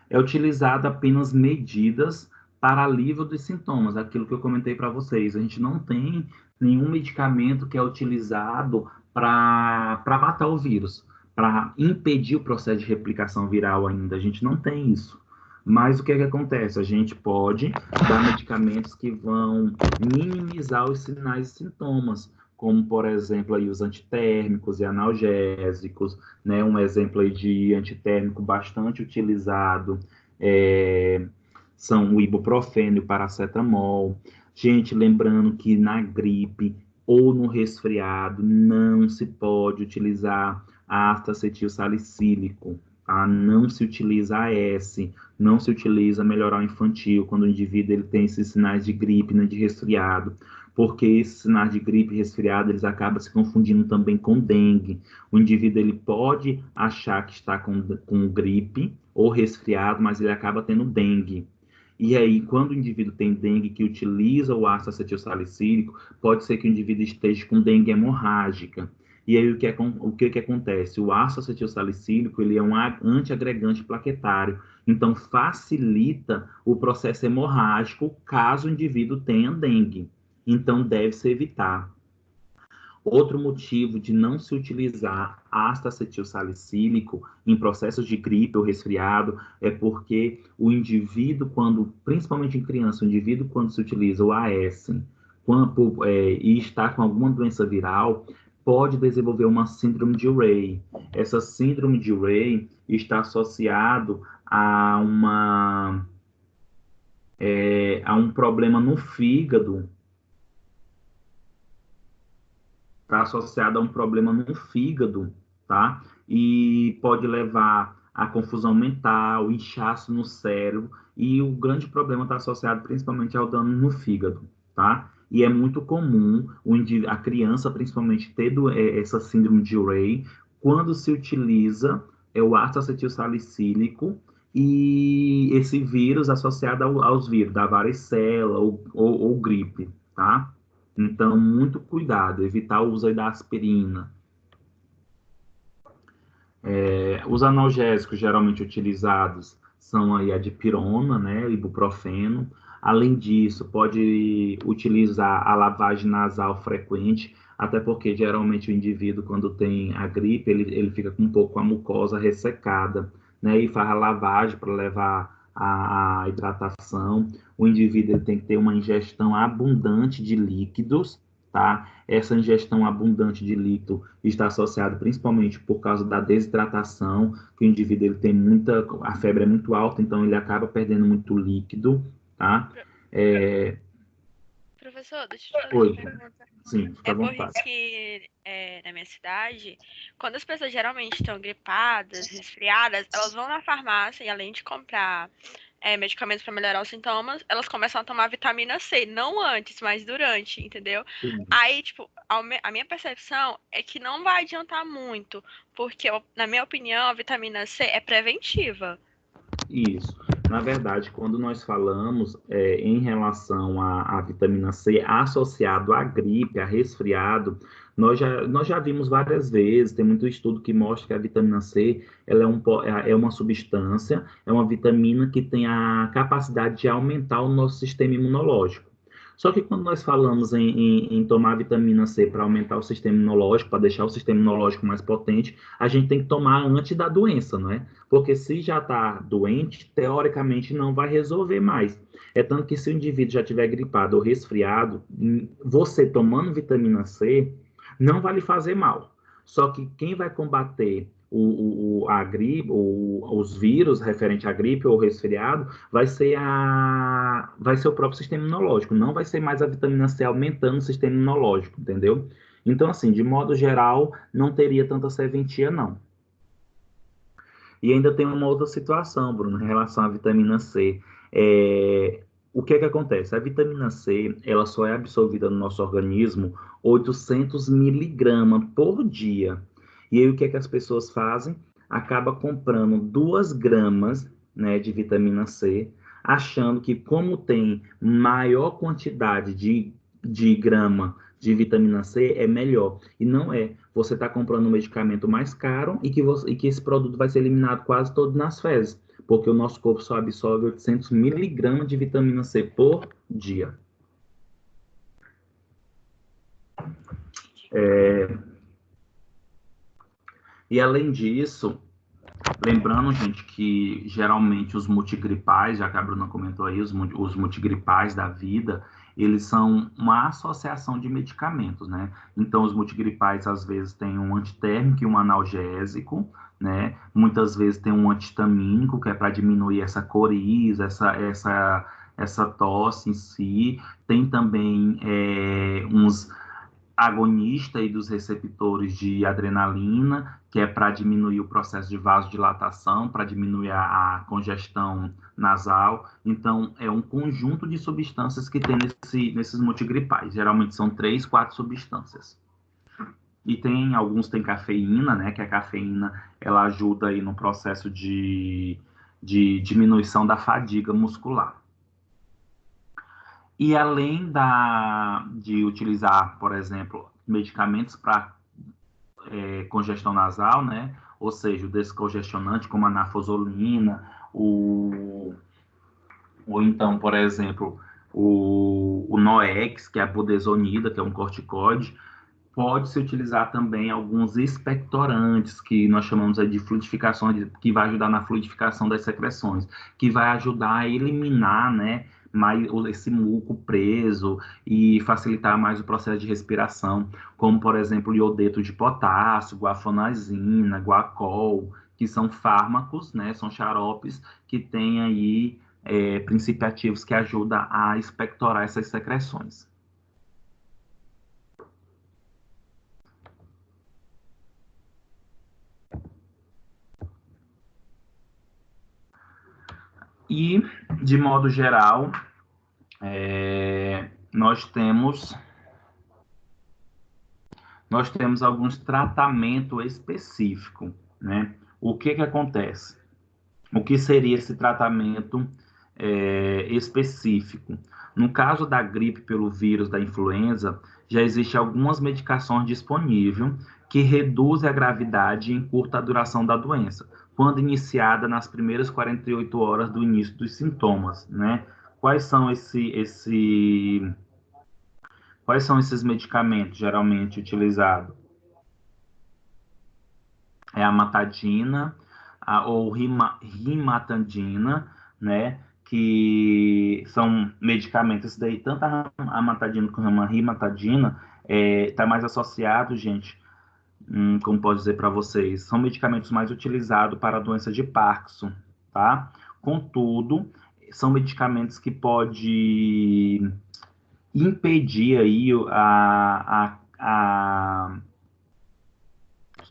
É utilizado apenas medidas para alívio dos sintomas, aquilo que eu comentei para vocês. A gente não tem nenhum medicamento que é utilizado para matar o vírus, para impedir o processo de replicação viral ainda. A gente não tem isso. Mas o que acontece? A gente pode dar medicamentos que vão minimizar os sinais e sintomas, como, por exemplo, aí, os antitérmicos e analgésicos, né? Um exemplo aí de antitérmico bastante utilizado são o ibuprofeno e o paracetamol. Gente, lembrando que na gripe ou no resfriado não se pode utilizar ácido acetil salicílico, tá? Não se utiliza AS, não se utiliza melhoral infantil quando o indivíduo ele tem esses sinais de gripe, né, de resfriado, porque esses sinais de gripe e resfriado, eles acabam se confundindo também com dengue. O indivíduo ele pode achar que está com gripe ou resfriado, mas ele acaba tendo dengue. E aí, quando o indivíduo tem dengue que utiliza o ácido acetilsalicílico, pode ser que o indivíduo esteja com dengue hemorrágica. E aí, o que acontece? O ácido acetilsalicílico, ele é um antiagregante plaquetário, então facilita o processo hemorrágico caso o indivíduo tenha dengue. Então, deve-se evitar. Outro motivo de não se utilizar ácido acetilsalicílico em processos de gripe ou resfriado é porque o indivíduo, principalmente em criança, o indivíduo quando se utiliza o AS e está com alguma doença viral, pode desenvolver uma síndrome de Rey. Essa síndrome de Rey está associado a um problema no fígado. Está associada a um problema no fígado, tá? E pode levar a confusão mental, inchaço no cérebro, e o grande problema está associado principalmente ao dano no fígado, tá? E é muito comum a criança, principalmente, ter essa síndrome de Rey quando se utiliza o ácido acetilsalicílico e esse vírus associado aos vírus da varicela ou gripe, tá? Então, muito cuidado, evitar o uso da aspirina. Os analgésicos geralmente utilizados são aí a dipirona, né, ibuprofeno. Além disso, pode utilizar a lavagem nasal frequente, até porque geralmente o indivíduo, quando tem a gripe, ele fica com um pouco a mucosa ressecada, né, e faz a lavagem para levar a hidratação. O indivíduo ele tem que ter uma ingestão abundante de líquidos, tá? Essa ingestão abundante de líquido está associada principalmente por causa da desidratação, que o indivíduo ele tem a febre é muito alta, então ele acaba perdendo muito líquido, tá? Professor, deixa eu te fazer Oi. uma pergunta. Sim, fica É à vontade. porque na minha cidade, quando as pessoas geralmente estão gripadas, resfriadas, elas vão na farmácia e além de comprar medicamentos para melhorar os sintomas, elas começam a tomar vitamina C, não antes, mas durante, entendeu? Sim. Aí, tipo, a minha percepção é que não vai adiantar muito, porque, na minha opinião, a vitamina C é preventiva. Isso. Na verdade, quando nós falamos em relação à vitamina C associado à gripe, a resfriado, nós já vimos várias vezes, tem muito estudo que mostra que a vitamina C ela é uma substância, é uma vitamina que tem a capacidade de aumentar o nosso sistema imunológico. Só que quando nós falamos em tomar vitamina C para aumentar o sistema imunológico, para deixar o sistema imunológico mais potente, a gente tem que tomar antes da doença, não é? Porque se já está doente, teoricamente não vai resolver mais. É tanto que se o indivíduo já tiver gripado ou resfriado, você tomando vitamina C não vai lhe fazer mal. Só que quem vai combater a gripe, os vírus referente à gripe ou resfriado, vai ser o próprio sistema imunológico. Não vai ser mais a vitamina C aumentando o sistema imunológico, entendeu? Então, assim, de modo geral, não teria tanta serventia, não. E ainda tem uma outra situação, Bruno, em relação à vitamina C. O que é que acontece? A vitamina C, ela só é absorvida no nosso organismo 800 miligramas por dia. E aí o que é que as pessoas fazem? Acaba comprando 2 gramas, né, de vitamina C, achando que como tem maior quantidade de grama de vitamina C, é melhor. E não é. Você está comprando um medicamento mais caro e que esse produto vai ser eliminado quase todo nas fezes, porque o nosso corpo só absorve 800 miligramas de vitamina C por dia. E além disso, lembrando, gente, que geralmente os multigripais, já que a Bruna comentou aí, os multigripais da vida, eles são uma associação de medicamentos, né? Então, os multigripais, às vezes, têm um antitérmico e um analgésico, né? Muitas vezes tem um antihistamínico, que é para diminuir essa coriza, essa tosse em si. Tem também uns agonista aí dos receptores de adrenalina, que é para diminuir o processo de vasodilatação, para diminuir a congestão nasal. Então, é um conjunto de substâncias que tem nesses multigripais. Geralmente são 3, 4 substâncias. E alguns têm cafeína, né? Que a cafeína, ela ajuda aí no processo de diminuição da fadiga muscular. E além de utilizar, por exemplo, medicamentos para congestão nasal, né? Ou seja, o descongestionante, como a nafosolina, ou então, por exemplo, o Noex, que é a budesonida, que é um corticoide, pode-se utilizar também alguns expectorantes, que nós chamamos de fluidificação, que vai ajudar na fluidificação das secreções, que vai ajudar a eliminar, né, mais esse muco preso e facilitar mais o processo de respiração, como, por exemplo, o iodeto de potássio, guafanazina, guacol, que são fármacos, né, são xaropes que têm aí princípios ativos que ajudam a expectorar essas secreções. E, de modo geral, nós temos alguns tratamentos específicos, né? O que acontece? O que seria esse tratamento específico? No caso da gripe pelo vírus da influenza, já existem algumas medicações disponíveis que reduzem a gravidade e encurtam a duração da doença, quando iniciada nas primeiras 48 horas do início dos sintomas, né? Quais são esses medicamentos geralmente utilizados? É a matadina ou rimatadina, né? Que são medicamentos, isso daí, tanto a matadina como a rimatadina, está mais associado, gente, como posso dizer para vocês, são medicamentos mais utilizados para a doença de Parkinson, tá? Contudo, são medicamentos que podem impedir aí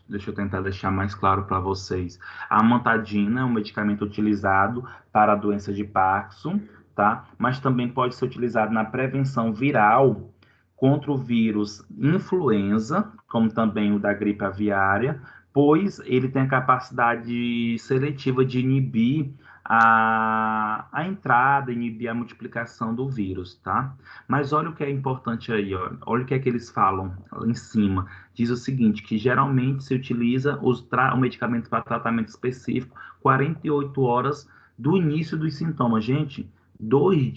deixa eu tentar deixar mais claro para vocês. A amantadina é um medicamento utilizado para a doença de Parkinson, tá? Mas também pode ser utilizado na prevenção viral contra o vírus influenza, como também o da gripe aviária, pois ele tem a capacidade seletiva de inibir a entrada, inibir a multiplicação do vírus, tá? Mas olha o que é importante aí, olha o que é que eles falam lá em cima. Diz o seguinte, que geralmente se utiliza o medicamento para tratamento específico 48 horas do início dos sintomas. Gente, em 2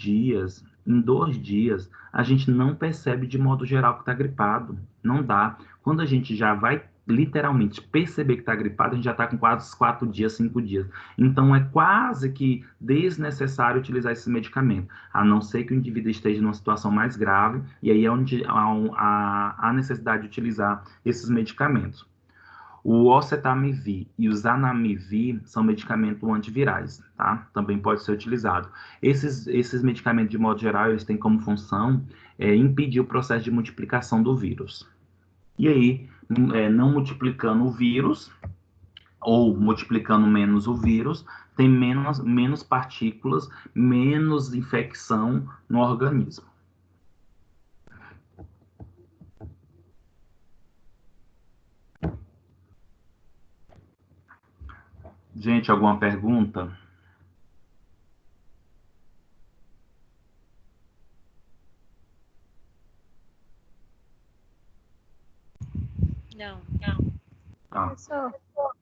dias, a gente não percebe de modo geral que está gripado. Não dá. Quando a gente já vai literalmente perceber que está gripado, a gente já está com quase 4 dias, 5 dias. Então, é quase que desnecessário utilizar esse medicamento, a não ser que o indivíduo esteja numa situação mais grave, e aí é onde há necessidade de utilizar esses medicamentos. O oseltamivir e o zanamivir são medicamentos antivirais, tá? Também pode ser utilizado. Esses medicamentos, de modo geral, eles têm como função impedir o processo de multiplicação do vírus. E aí, não multiplicando o vírus, ou multiplicando menos o vírus, tem menos partículas, menos infecção no organismo. Gente, alguma pergunta? Não. Tá. Professor,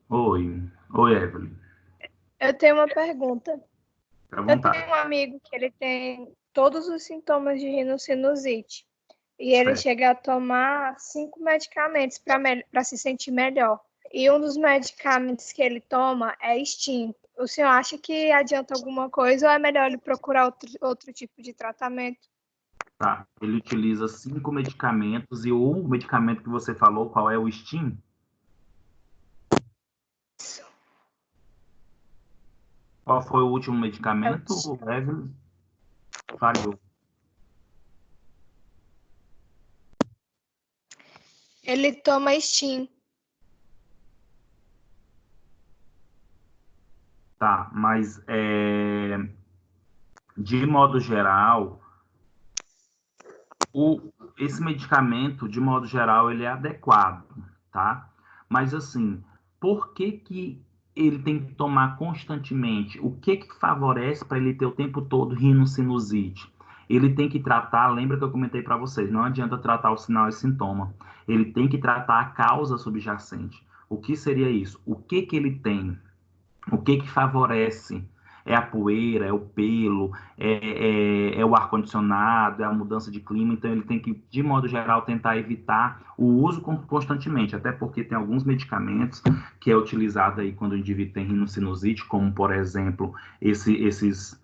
Oi, Evelyn. eu tenho uma pergunta. Fica à Eu vontade. tenho um amigo que ele tem todos os sintomas de rinocinusite e ele Certo. chega a tomar 5 medicamentos para se sentir melhor. E um dos medicamentos que ele toma é Stim. O senhor acha que adianta alguma coisa ou é melhor ele procurar outro tipo de tratamento? Tá. Ele utiliza 5 medicamentos e o medicamento que você falou, qual é o Stim? Qual foi o último medicamento, Evelyn? Falhou. Ele toma Stim. Tá, mas de modo geral, esse medicamento, de modo geral, ele é adequado, tá? Mas assim, por que ele tem que tomar constantemente? O que favorece para ele ter o tempo todo rinocinusite? Ele tem que tratar, lembra que eu comentei para vocês, não adianta tratar o sinal e sintoma. Ele tem que tratar a causa subjacente. O que seria isso? O que ele tem? O que favorece? É a poeira, é o pelo, é o ar-condicionado, é a mudança de clima. Então, ele tem que, de modo geral, tentar evitar o uso constantemente, até porque tem alguns medicamentos que é utilizado aí quando o indivíduo tem rinocinusite, como, por exemplo, esses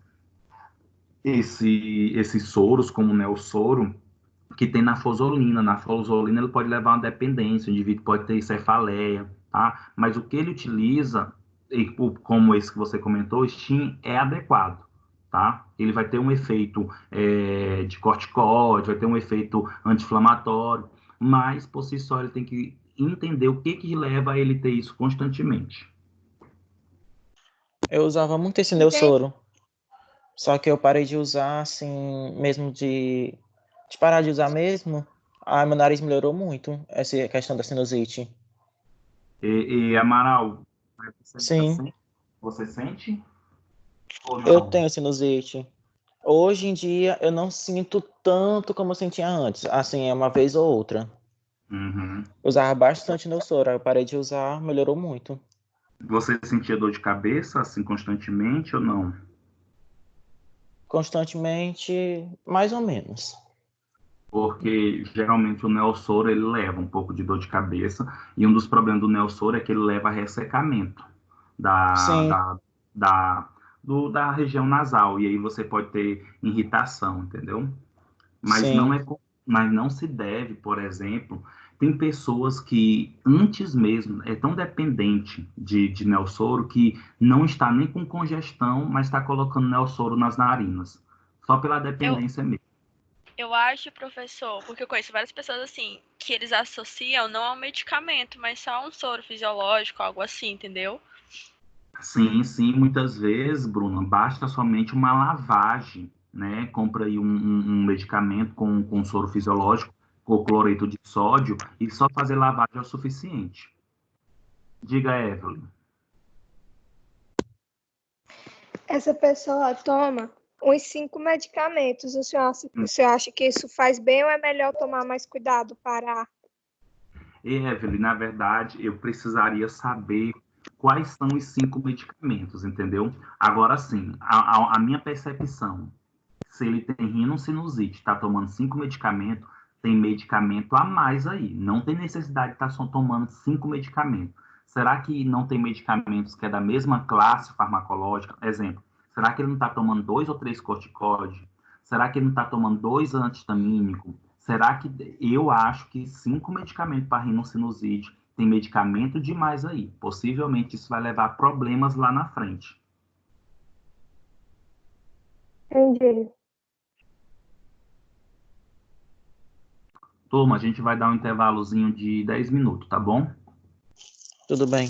soros, como o Neosoro, que tem nafosolina. A nafosolina ele pode levar a uma dependência, o indivíduo pode ter cefaleia, tá? Mas o que ele utiliza, como esse que você comentou, o Stim é adequado, tá? Ele vai ter um efeito de corticóide, vai ter um efeito anti-inflamatório, mas por si só ele tem que entender o que leva a ele ter isso constantemente. Eu usava muito esse Neosoro. Só que eu parei de usar, assim, mesmo de parar de usar mesmo, meu nariz melhorou muito, essa questão da sinusite. E Amaral, Sim. Você sente? Ou não? Eu tenho sinusite. Hoje em dia, eu não sinto tanto como eu sentia antes. Assim, é uma vez ou outra. Uhum. Usava bastante Neosoro, eu parei de usar, melhorou muito. Você sentia dor de cabeça, assim, constantemente ou não? Constantemente, mais ou menos. Porque geralmente o Neosoro ele leva um pouco de dor de cabeça, e um dos problemas do Neosoro é que ele leva a ressecamento da região nasal, e aí você pode ter irritação, entendeu? Mas não se deve, por exemplo, tem pessoas que antes mesmo é tão dependente de Neosoro que não está nem com congestão, mas está colocando Neosoro nas narinas, só pela dependência mesmo. Eu acho, professor, porque eu conheço várias pessoas assim, que eles associam não ao medicamento, mas só a um soro fisiológico, algo assim, entendeu? Sim, sim, muitas vezes, Bruna, basta somente uma lavagem, né? Compra aí um medicamento com soro fisiológico, com cloreto de sódio, e só fazer lavagem é o suficiente. Diga, Evelyn. Essa pessoa toma uns 5 medicamentos. O senhor acha que isso faz bem ou é melhor tomar mais cuidado, parar? Evelyn, na verdade, eu precisaria saber quais são os 5 medicamentos, entendeu? Agora sim, a minha percepção, se ele tem rinocinusite, está tomando 5 medicamentos, tem medicamento a mais aí. Não tem necessidade de estar só tomando 5 medicamentos. Será que não tem medicamentos que é da mesma classe farmacológica? Exemplo, será que ele não está tomando 2 ou 3 corticóides? Será que ele não está tomando 2 antihistamínicos? Será que eu acho que 5 medicamentos para rinocinusite tem medicamento demais aí? Possivelmente isso vai levar a problemas lá na frente. Entendi. Turma, a gente vai dar um intervalozinho de 10 minutos, tá bom? Tudo bem.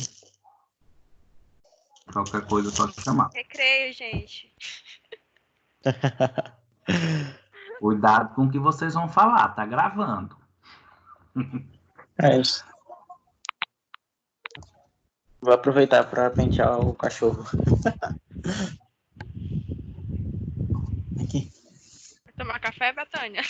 Qualquer coisa é só chamar. Recreio, gente. Cuidado com o que vocês vão falar, tá gravando. É isso. Vou aproveitar para pentear o cachorro. Aqui. Vai tomar café, Betânia?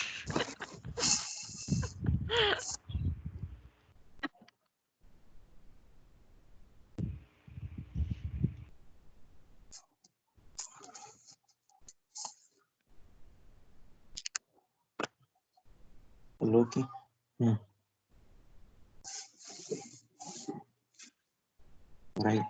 O Luke. Peraí.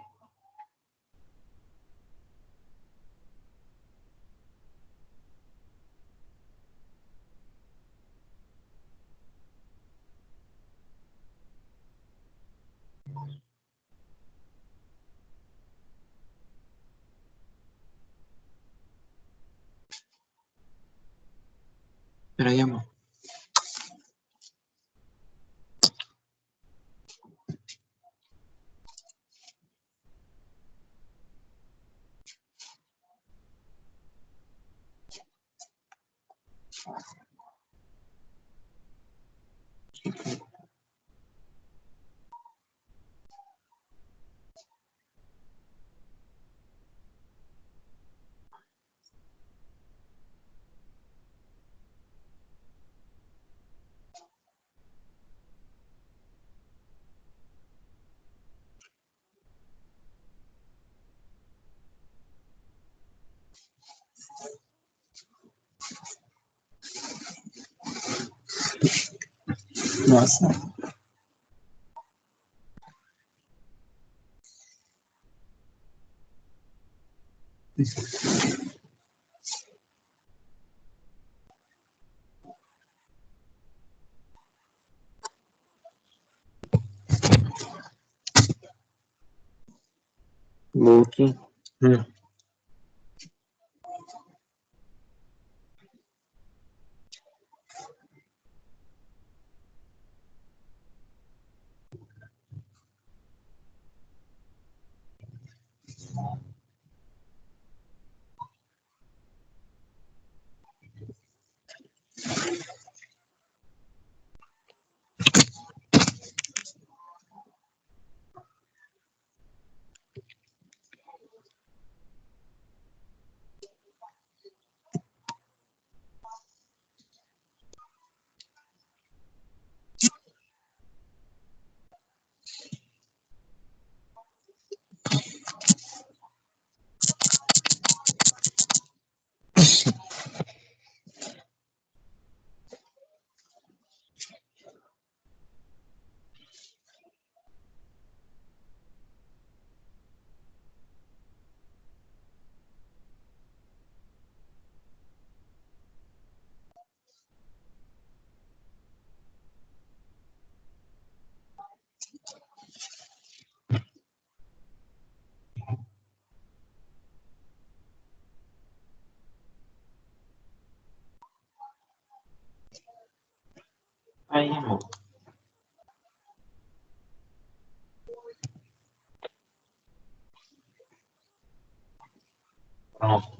Peraí, amor. Nossa. Luke. Pronto.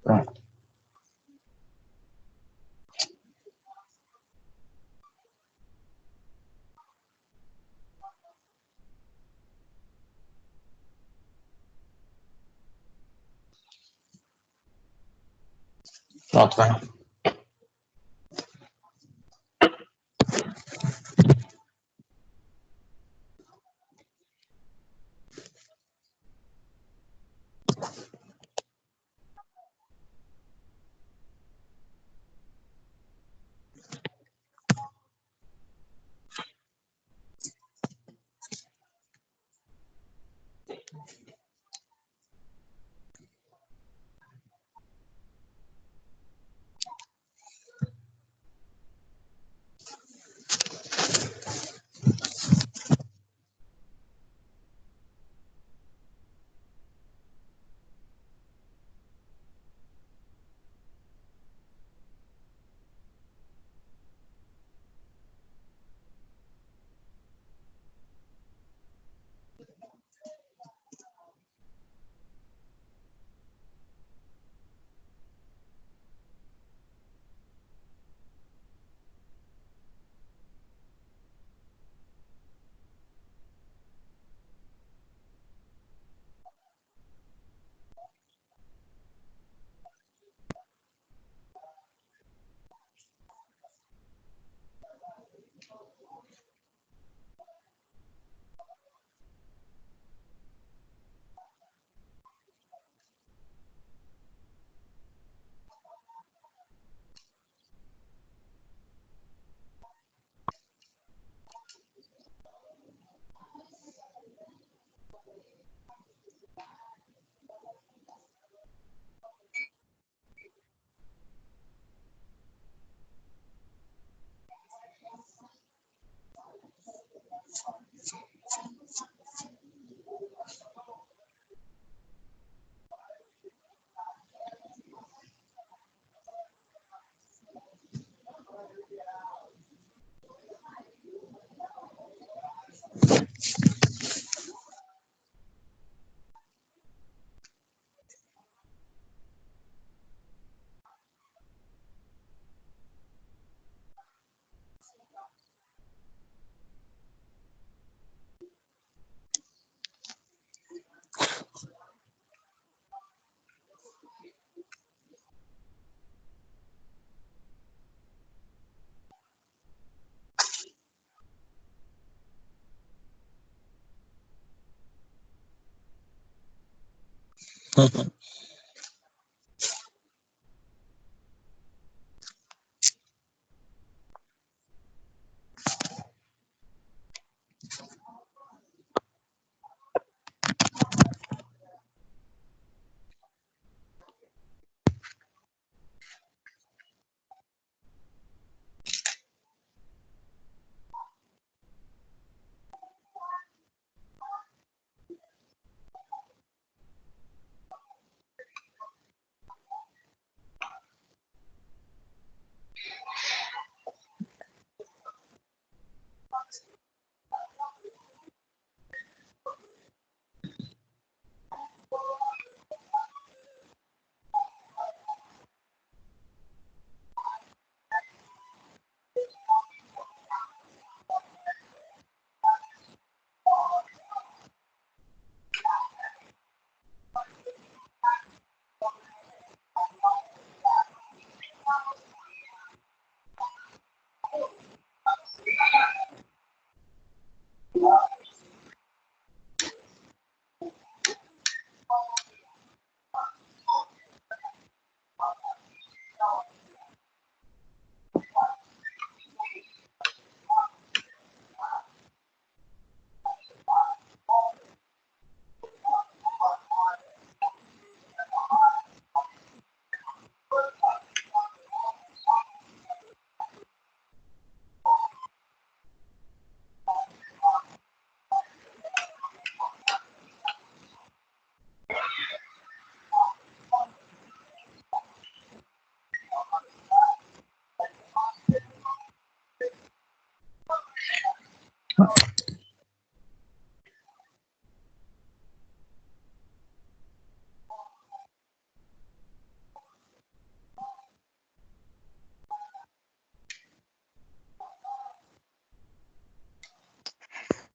Pronto. Pronto, vai.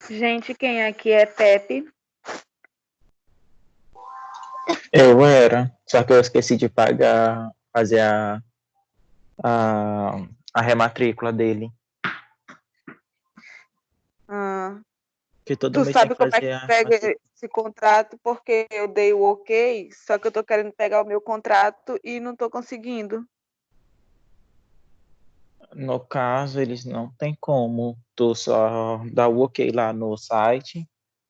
Gente, quem aqui é Pepe? Eu era, só que eu esqueci de pagar, fazer a rematrícula dele. Ah, Que todo tu mês tem sabe que como é que fazer a pega rematrícula. esse contrato? Porque eu dei o ok, só que eu tô querendo pegar o meu contrato e não tô conseguindo. No caso, eles não tem como. Tu só dá o ok lá no site,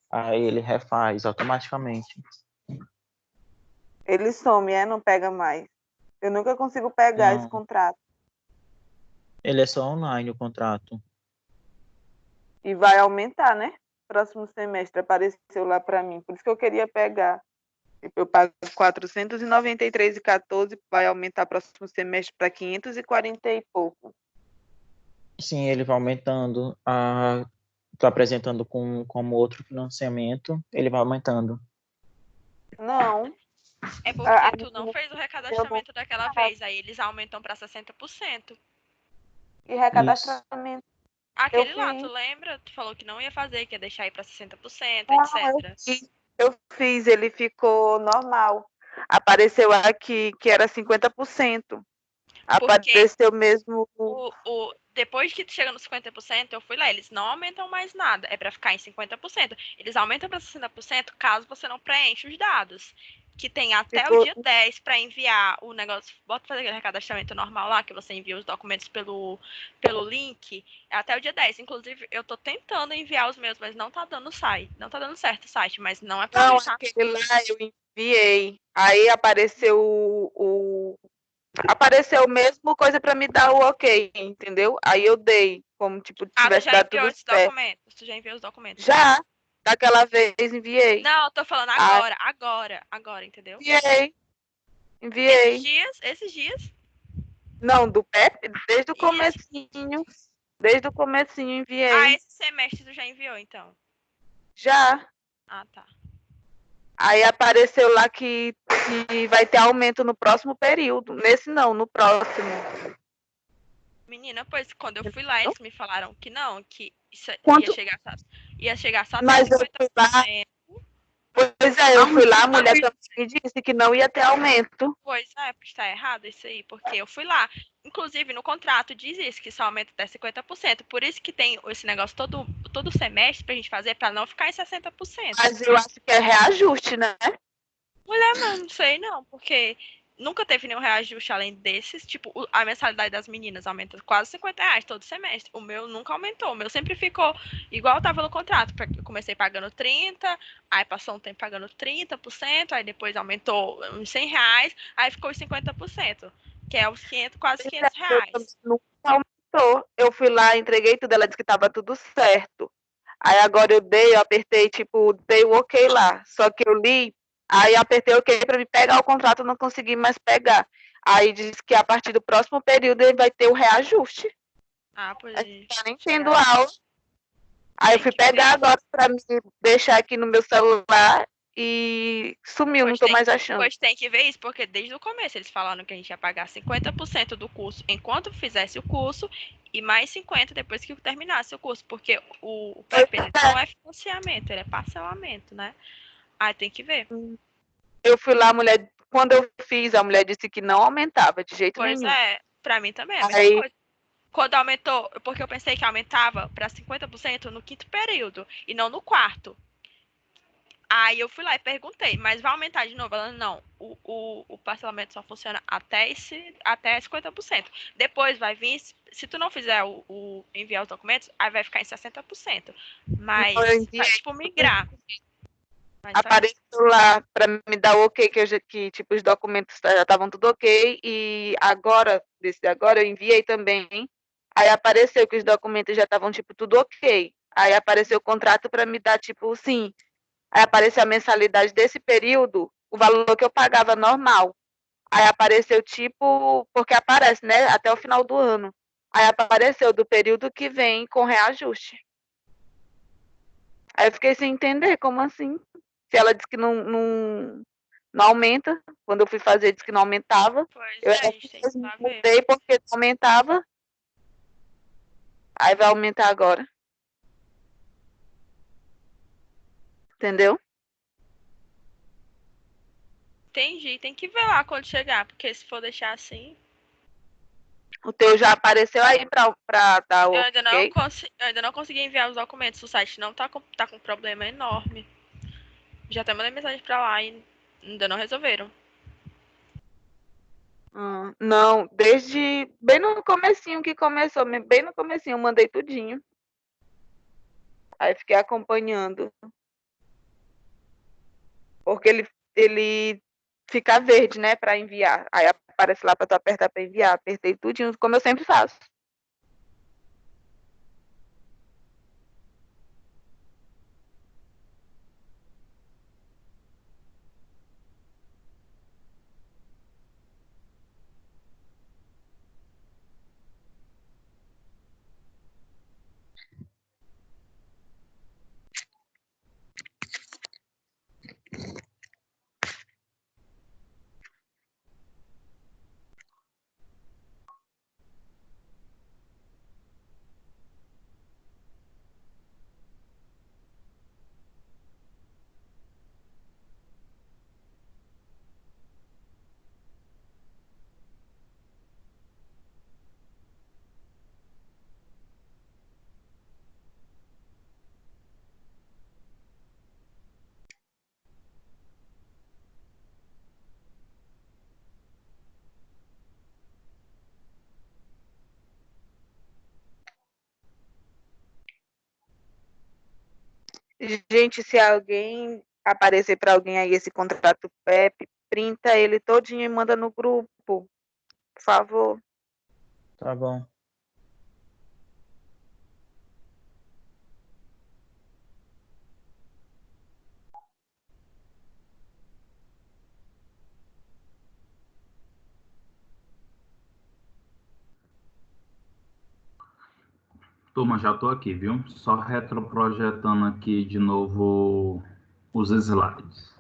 aí ele refaz automaticamente. Ele some, não pega mais. Eu nunca consigo pegar esse Não, contrato. ele é só online o contrato. E vai aumentar, né? Próximo semestre apareceu lá para mim. Por isso que eu queria pegar. Eu pago R$ 493,14, vai aumentar próximo semestre para 540 e pouco. Sim, ele vai aumentando. Tô apresentando como outro financiamento, ele vai aumentando. Não. É porque tu não fez o recadastramento daquela vez, aí eles aumentam para 60%. E recadastramento. Aquele lá, tu fiz. lembra? Tu falou que não ia fazer, que ia deixar aí para 60%, Não, etc. eu fiz, ele ficou normal. Apareceu aqui que era 50%. Porque Apareceu mesmo. depois que tu chega no 50%, eu fui lá, eles não aumentam mais nada, é para ficar em 50%. Eles aumentam para 60% caso você não preencha os dados. Que tem até o Ficou... dia 10 para enviar o negócio. Bota fazer aquele recadastramento normal lá, que você envia os documentos pelo link. É até o dia 10. Inclusive, eu tô tentando enviar os meus, mas não tá dando não tá dando certo o site, mas não é pra Não, mim, tá? aquele lá eu enviei. Aí apareceu apareceu mesmo coisa para me dar o ok, entendeu? Aí eu dei, como tipo, Tu tivesse já dado enviou tudo esses certo. documentos? Tu já enviou os documentos? Já, daquela vez enviei. Não, eu tô falando agora, entendeu? Enviei. Esses dias? Não, do Pepe, desde o Isso. comecinho enviei. Esse semestre tu já enviou, então? Já. Ah, tá. Aí apareceu lá que vai ter aumento no próximo período. Nesse não, no próximo. Menina, pois quando eu fui lá, eles me falaram que não, que isso Quanto? ia chegar só até Mas eu fui lá. 50%. Pois é, eu fui lá, a mulher também me disse que não ia ter aumento. Pois é, está errado isso aí, porque eu fui lá. Inclusive, no contrato diz isso, que só aumenta até 50%. Por isso que tem esse negócio todo semestre pra gente fazer, pra não ficar em 60%. Mas eu acho que é reajuste, né? Mulher, não sei não, porque nunca teve nenhum reajuste além desses. Tipo, a mensalidade das meninas aumenta quase R$ 50 todo semestre. O meu nunca aumentou. O meu sempre ficou igual estava no contrato. Eu comecei pagando 30, aí passou um tempo pagando 30%, aí depois aumentou uns R$ 100, aí ficou os 50%, que é os 500, quase R$ 500. Nunca aumentou. Eu fui lá, entreguei tudo, ela disse que estava tudo certo. Aí agora eu apertei, tipo, dei o ok lá. Só que eu li, aí apertei ok para me pegar o contrato, não consegui mais pegar. Aí diz que a partir do próximo período ele vai ter o reajuste. Ah, pois Tá nem tendo aula. Aí eu fui pegar agora para me deixar aqui no meu celular e sumiu, não tô mais achando. Pois tem que ver isso, porque desde o começo eles falaram que a gente ia pagar 50% do curso enquanto fizesse o curso e mais 50% depois que terminasse o curso, porque o PEP ele não é financiamento, ele é parcelamento, né? Aí tem que ver. Eu fui lá, a mulher, quando eu fiz, a mulher disse que não aumentava de jeito Pois nenhum. é, pra mim também é a mesma coisa. Quando aumentou, porque eu pensei que aumentava para 50% no quinto período e não no quarto. Aí eu fui lá e perguntei, mas vai aumentar de novo? Ela, não, o parcelamento só funciona até 50%. Depois vai vir, se tu não fizer enviar os documentos, aí vai ficar em 60%. Mas vai, tipo, migrar. Apareceu lá para me dar o ok, que tipo, os documentos já estavam tudo ok, e agora, desse agora, eu enviei também. Aí apareceu que os documentos já estavam, tipo, tudo ok. Aí apareceu o contrato para me dar, tipo, sim. Aí apareceu a mensalidade desse período, o valor que eu pagava normal. Aí apareceu, tipo, porque aparece, né, até o final do ano. Aí apareceu do período que vem com reajuste. Aí eu fiquei sem entender, como assim? Se ela disse que não aumenta, quando eu fui fazer, disse que não aumentava. Pois Eu é, a gente tem que lá ver. mudei porque não aumentava. Aí vai aumentar agora. Entendeu? Entendi, tem que ver lá quando chegar, porque se for deixar assim. O teu já apareceu aí pra dar Eu o ainda não, ok? eu ainda não consegui enviar os documentos. O site não tá com um problema enorme. Já até mandei mensagem pra lá e ainda não resolveram. Não, desde bem no comecinho que começou, bem no comecinho eu mandei tudinho. Aí fiquei acompanhando. Porque ele fica verde, né, para enviar. Aí aparece lá para tu apertar para enviar. Apertei tudinho, como eu sempre faço. Gente, se alguém aparecer para alguém aí esse contrato PEP, printa ele todinho e manda no grupo, por favor. Tá bom. Turma, já estou aqui, viu? Só retroprojetando aqui de novo os slides.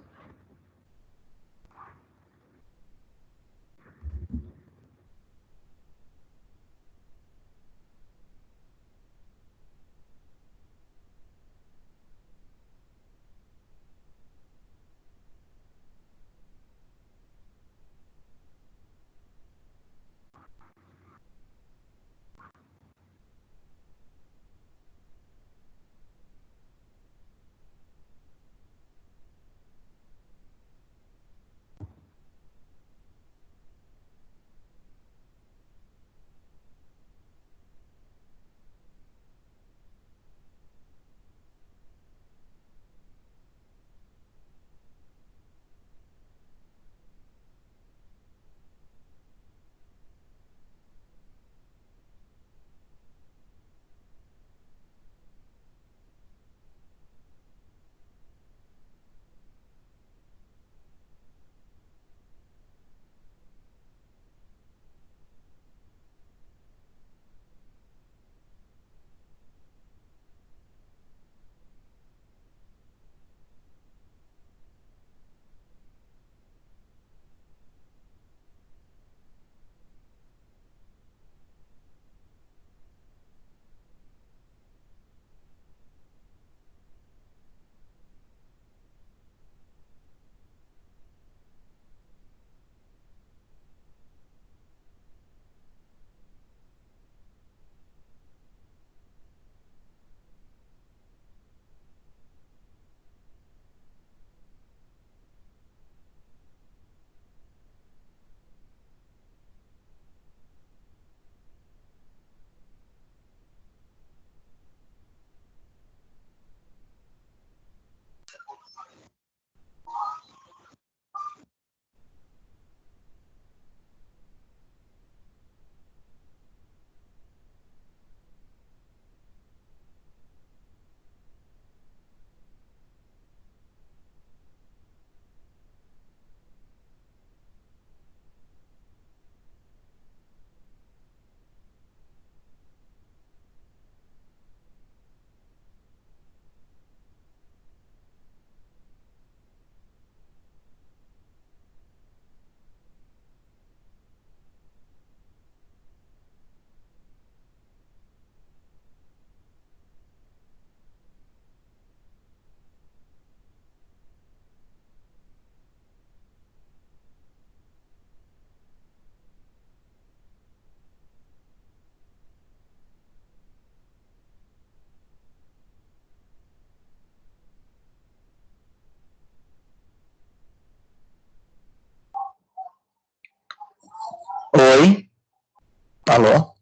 Alô?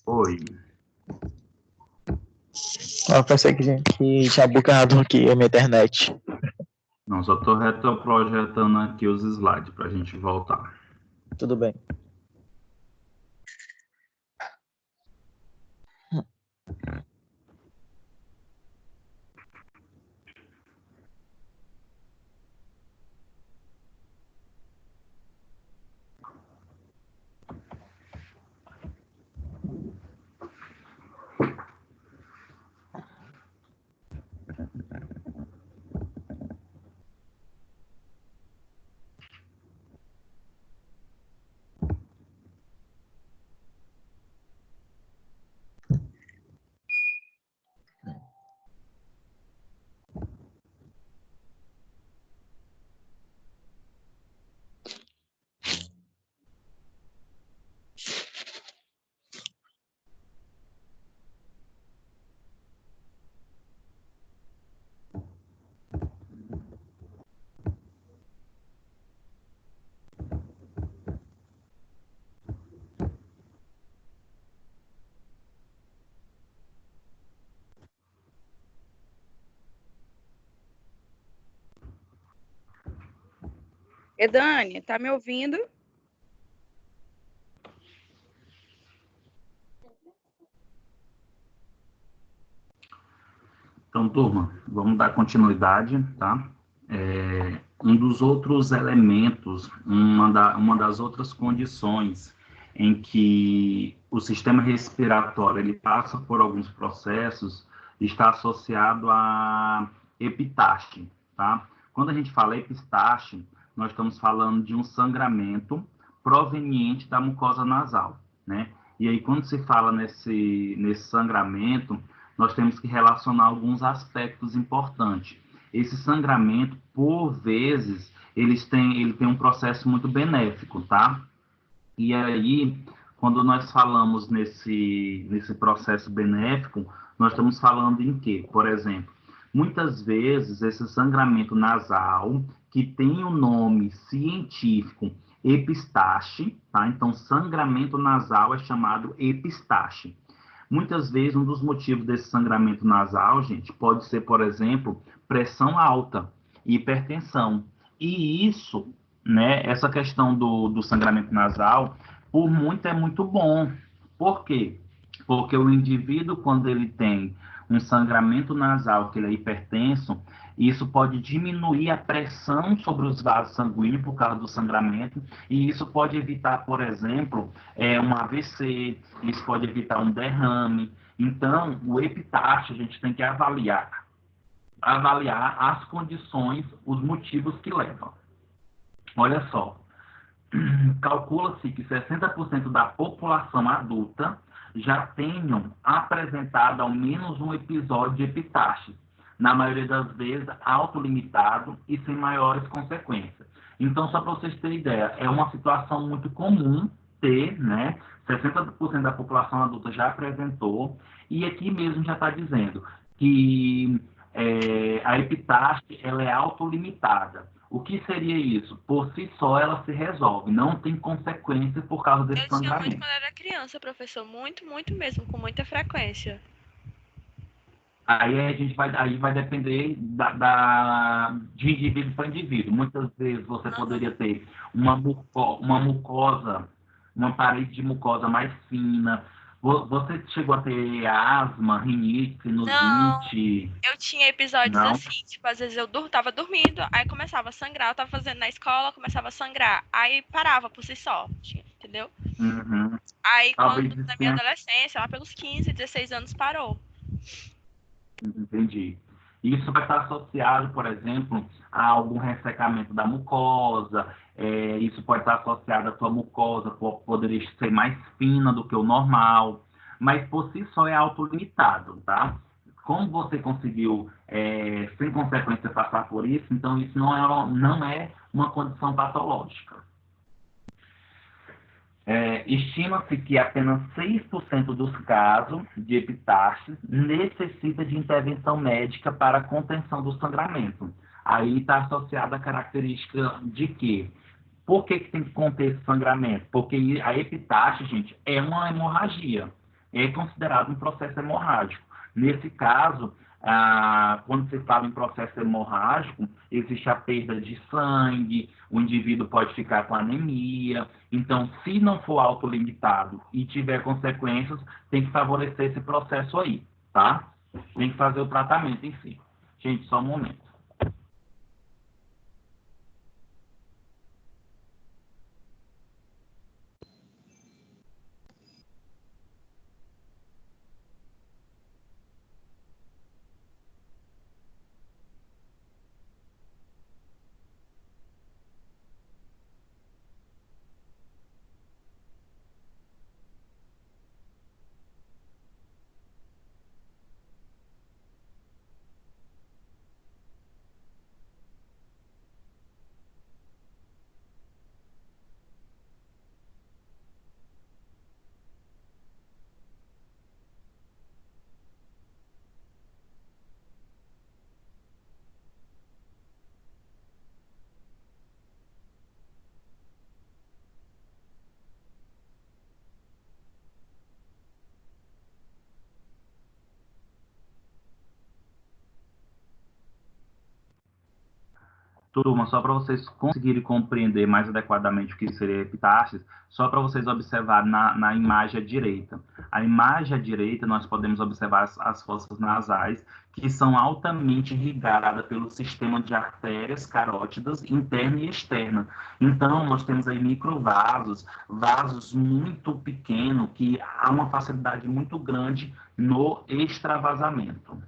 Oi. Eu pensei que tinha bugado aqui a minha internet. Não, só estou retroprojetando aqui os slides para a gente voltar. Tudo bem. Edane, tá me ouvindo? Então, turma, vamos dar continuidade, tá? Um dos outros elementos, uma das outras condições em que o sistema respiratório ele passa por alguns processos está associado à epistaxe, tá? Quando a gente fala epistaxe, nós estamos falando de um sangramento proveniente da mucosa nasal, né? E aí, quando se fala nesse sangramento, nós temos que relacionar alguns aspectos importantes. Esse sangramento, por vezes, ele tem um processo muito benéfico, tá? E aí, quando nós falamos nesse processo benéfico, nós estamos falando em quê? Por exemplo, muitas vezes esse sangramento nasal, que tem o nome científico epistaxe, tá? Então, sangramento nasal é chamado epistaxe. Muitas vezes, um dos motivos desse sangramento nasal, gente, pode ser, por exemplo, pressão alta, hipertensão. E isso, né, essa questão do sangramento nasal, por muito é muito bom. Por quê? Porque o indivíduo, quando ele tem um sangramento nasal, que ele é hipertenso, isso pode diminuir a pressão sobre os vasos sanguíneos por causa do sangramento, e isso pode evitar, por exemplo, um AVC, isso pode evitar um derrame. Então, o epistaxe, a gente tem que avaliar as condições, os motivos que levam. Olha só, calcula-se que 60% da população adulta já tenham apresentado ao menos um episódio de epistaxe, na maioria das vezes autolimitado e sem maiores consequências. Então, só para vocês terem ideia, é uma situação muito comum ter, né? 60% da população adulta já apresentou, e aqui mesmo já está dizendo que a epistaxe ela é autolimitada. O que seria isso? Por si só, ela se resolve. Não tem consequência por causa desse Eu tinha muito sangramento. quando era criança, professor. Muito, muito mesmo, com muita frequência. Aí vai depender de indivíduo para indivíduo. Muitas vezes você poderia ter uma mucosa, uma parede de mucosa mais fina. Você chegou a ter asma, rinite, sinusite? Eu tinha episódios Não? assim, tipo, às vezes eu tava dormindo, aí começava a sangrar, eu tava fazendo na escola, começava a sangrar, aí parava por si só, entendeu? Uhum. Aí Talvez quando isso na minha tenha- adolescência, lá pelos 15, 16 anos, parou. Entendi. Isso vai estar associado, por exemplo, a algum ressecamento da mucosa. Isso pode estar associado à sua mucosa, poderia ser mais fina do que o normal, mas por si só é autolimitado, tá? Como você conseguiu, sem consequência, passar por isso, então isso não é uma condição patológica. Estima-se que apenas 6% dos casos de epistaxe necessita de intervenção médica para a contenção do sangramento. Aí está associada a característica de quê? Por que tem que conter esse sangramento? Porque a epitáxia, gente, é uma hemorragia. É considerado um processo hemorrágico. Nesse caso, quando se fala em processo hemorrágico, existe a perda de sangue, o indivíduo pode ficar com anemia. Então, se não for autolimitado e tiver consequências, tem que favorecer esse processo aí, tá? Tem que fazer o tratamento em si. Gente, só um momento. Turma, só para vocês conseguirem compreender mais adequadamente o que seria epitáxis, só para vocês observarem na imagem à direita. A imagem à direita, nós podemos observar as fossas nasais, que são altamente irrigadas pelo sistema de artérias carótidas interna e externa. Então, nós temos aí microvasos, vasos muito pequenos, que há uma facilidade muito grande no extravasamento.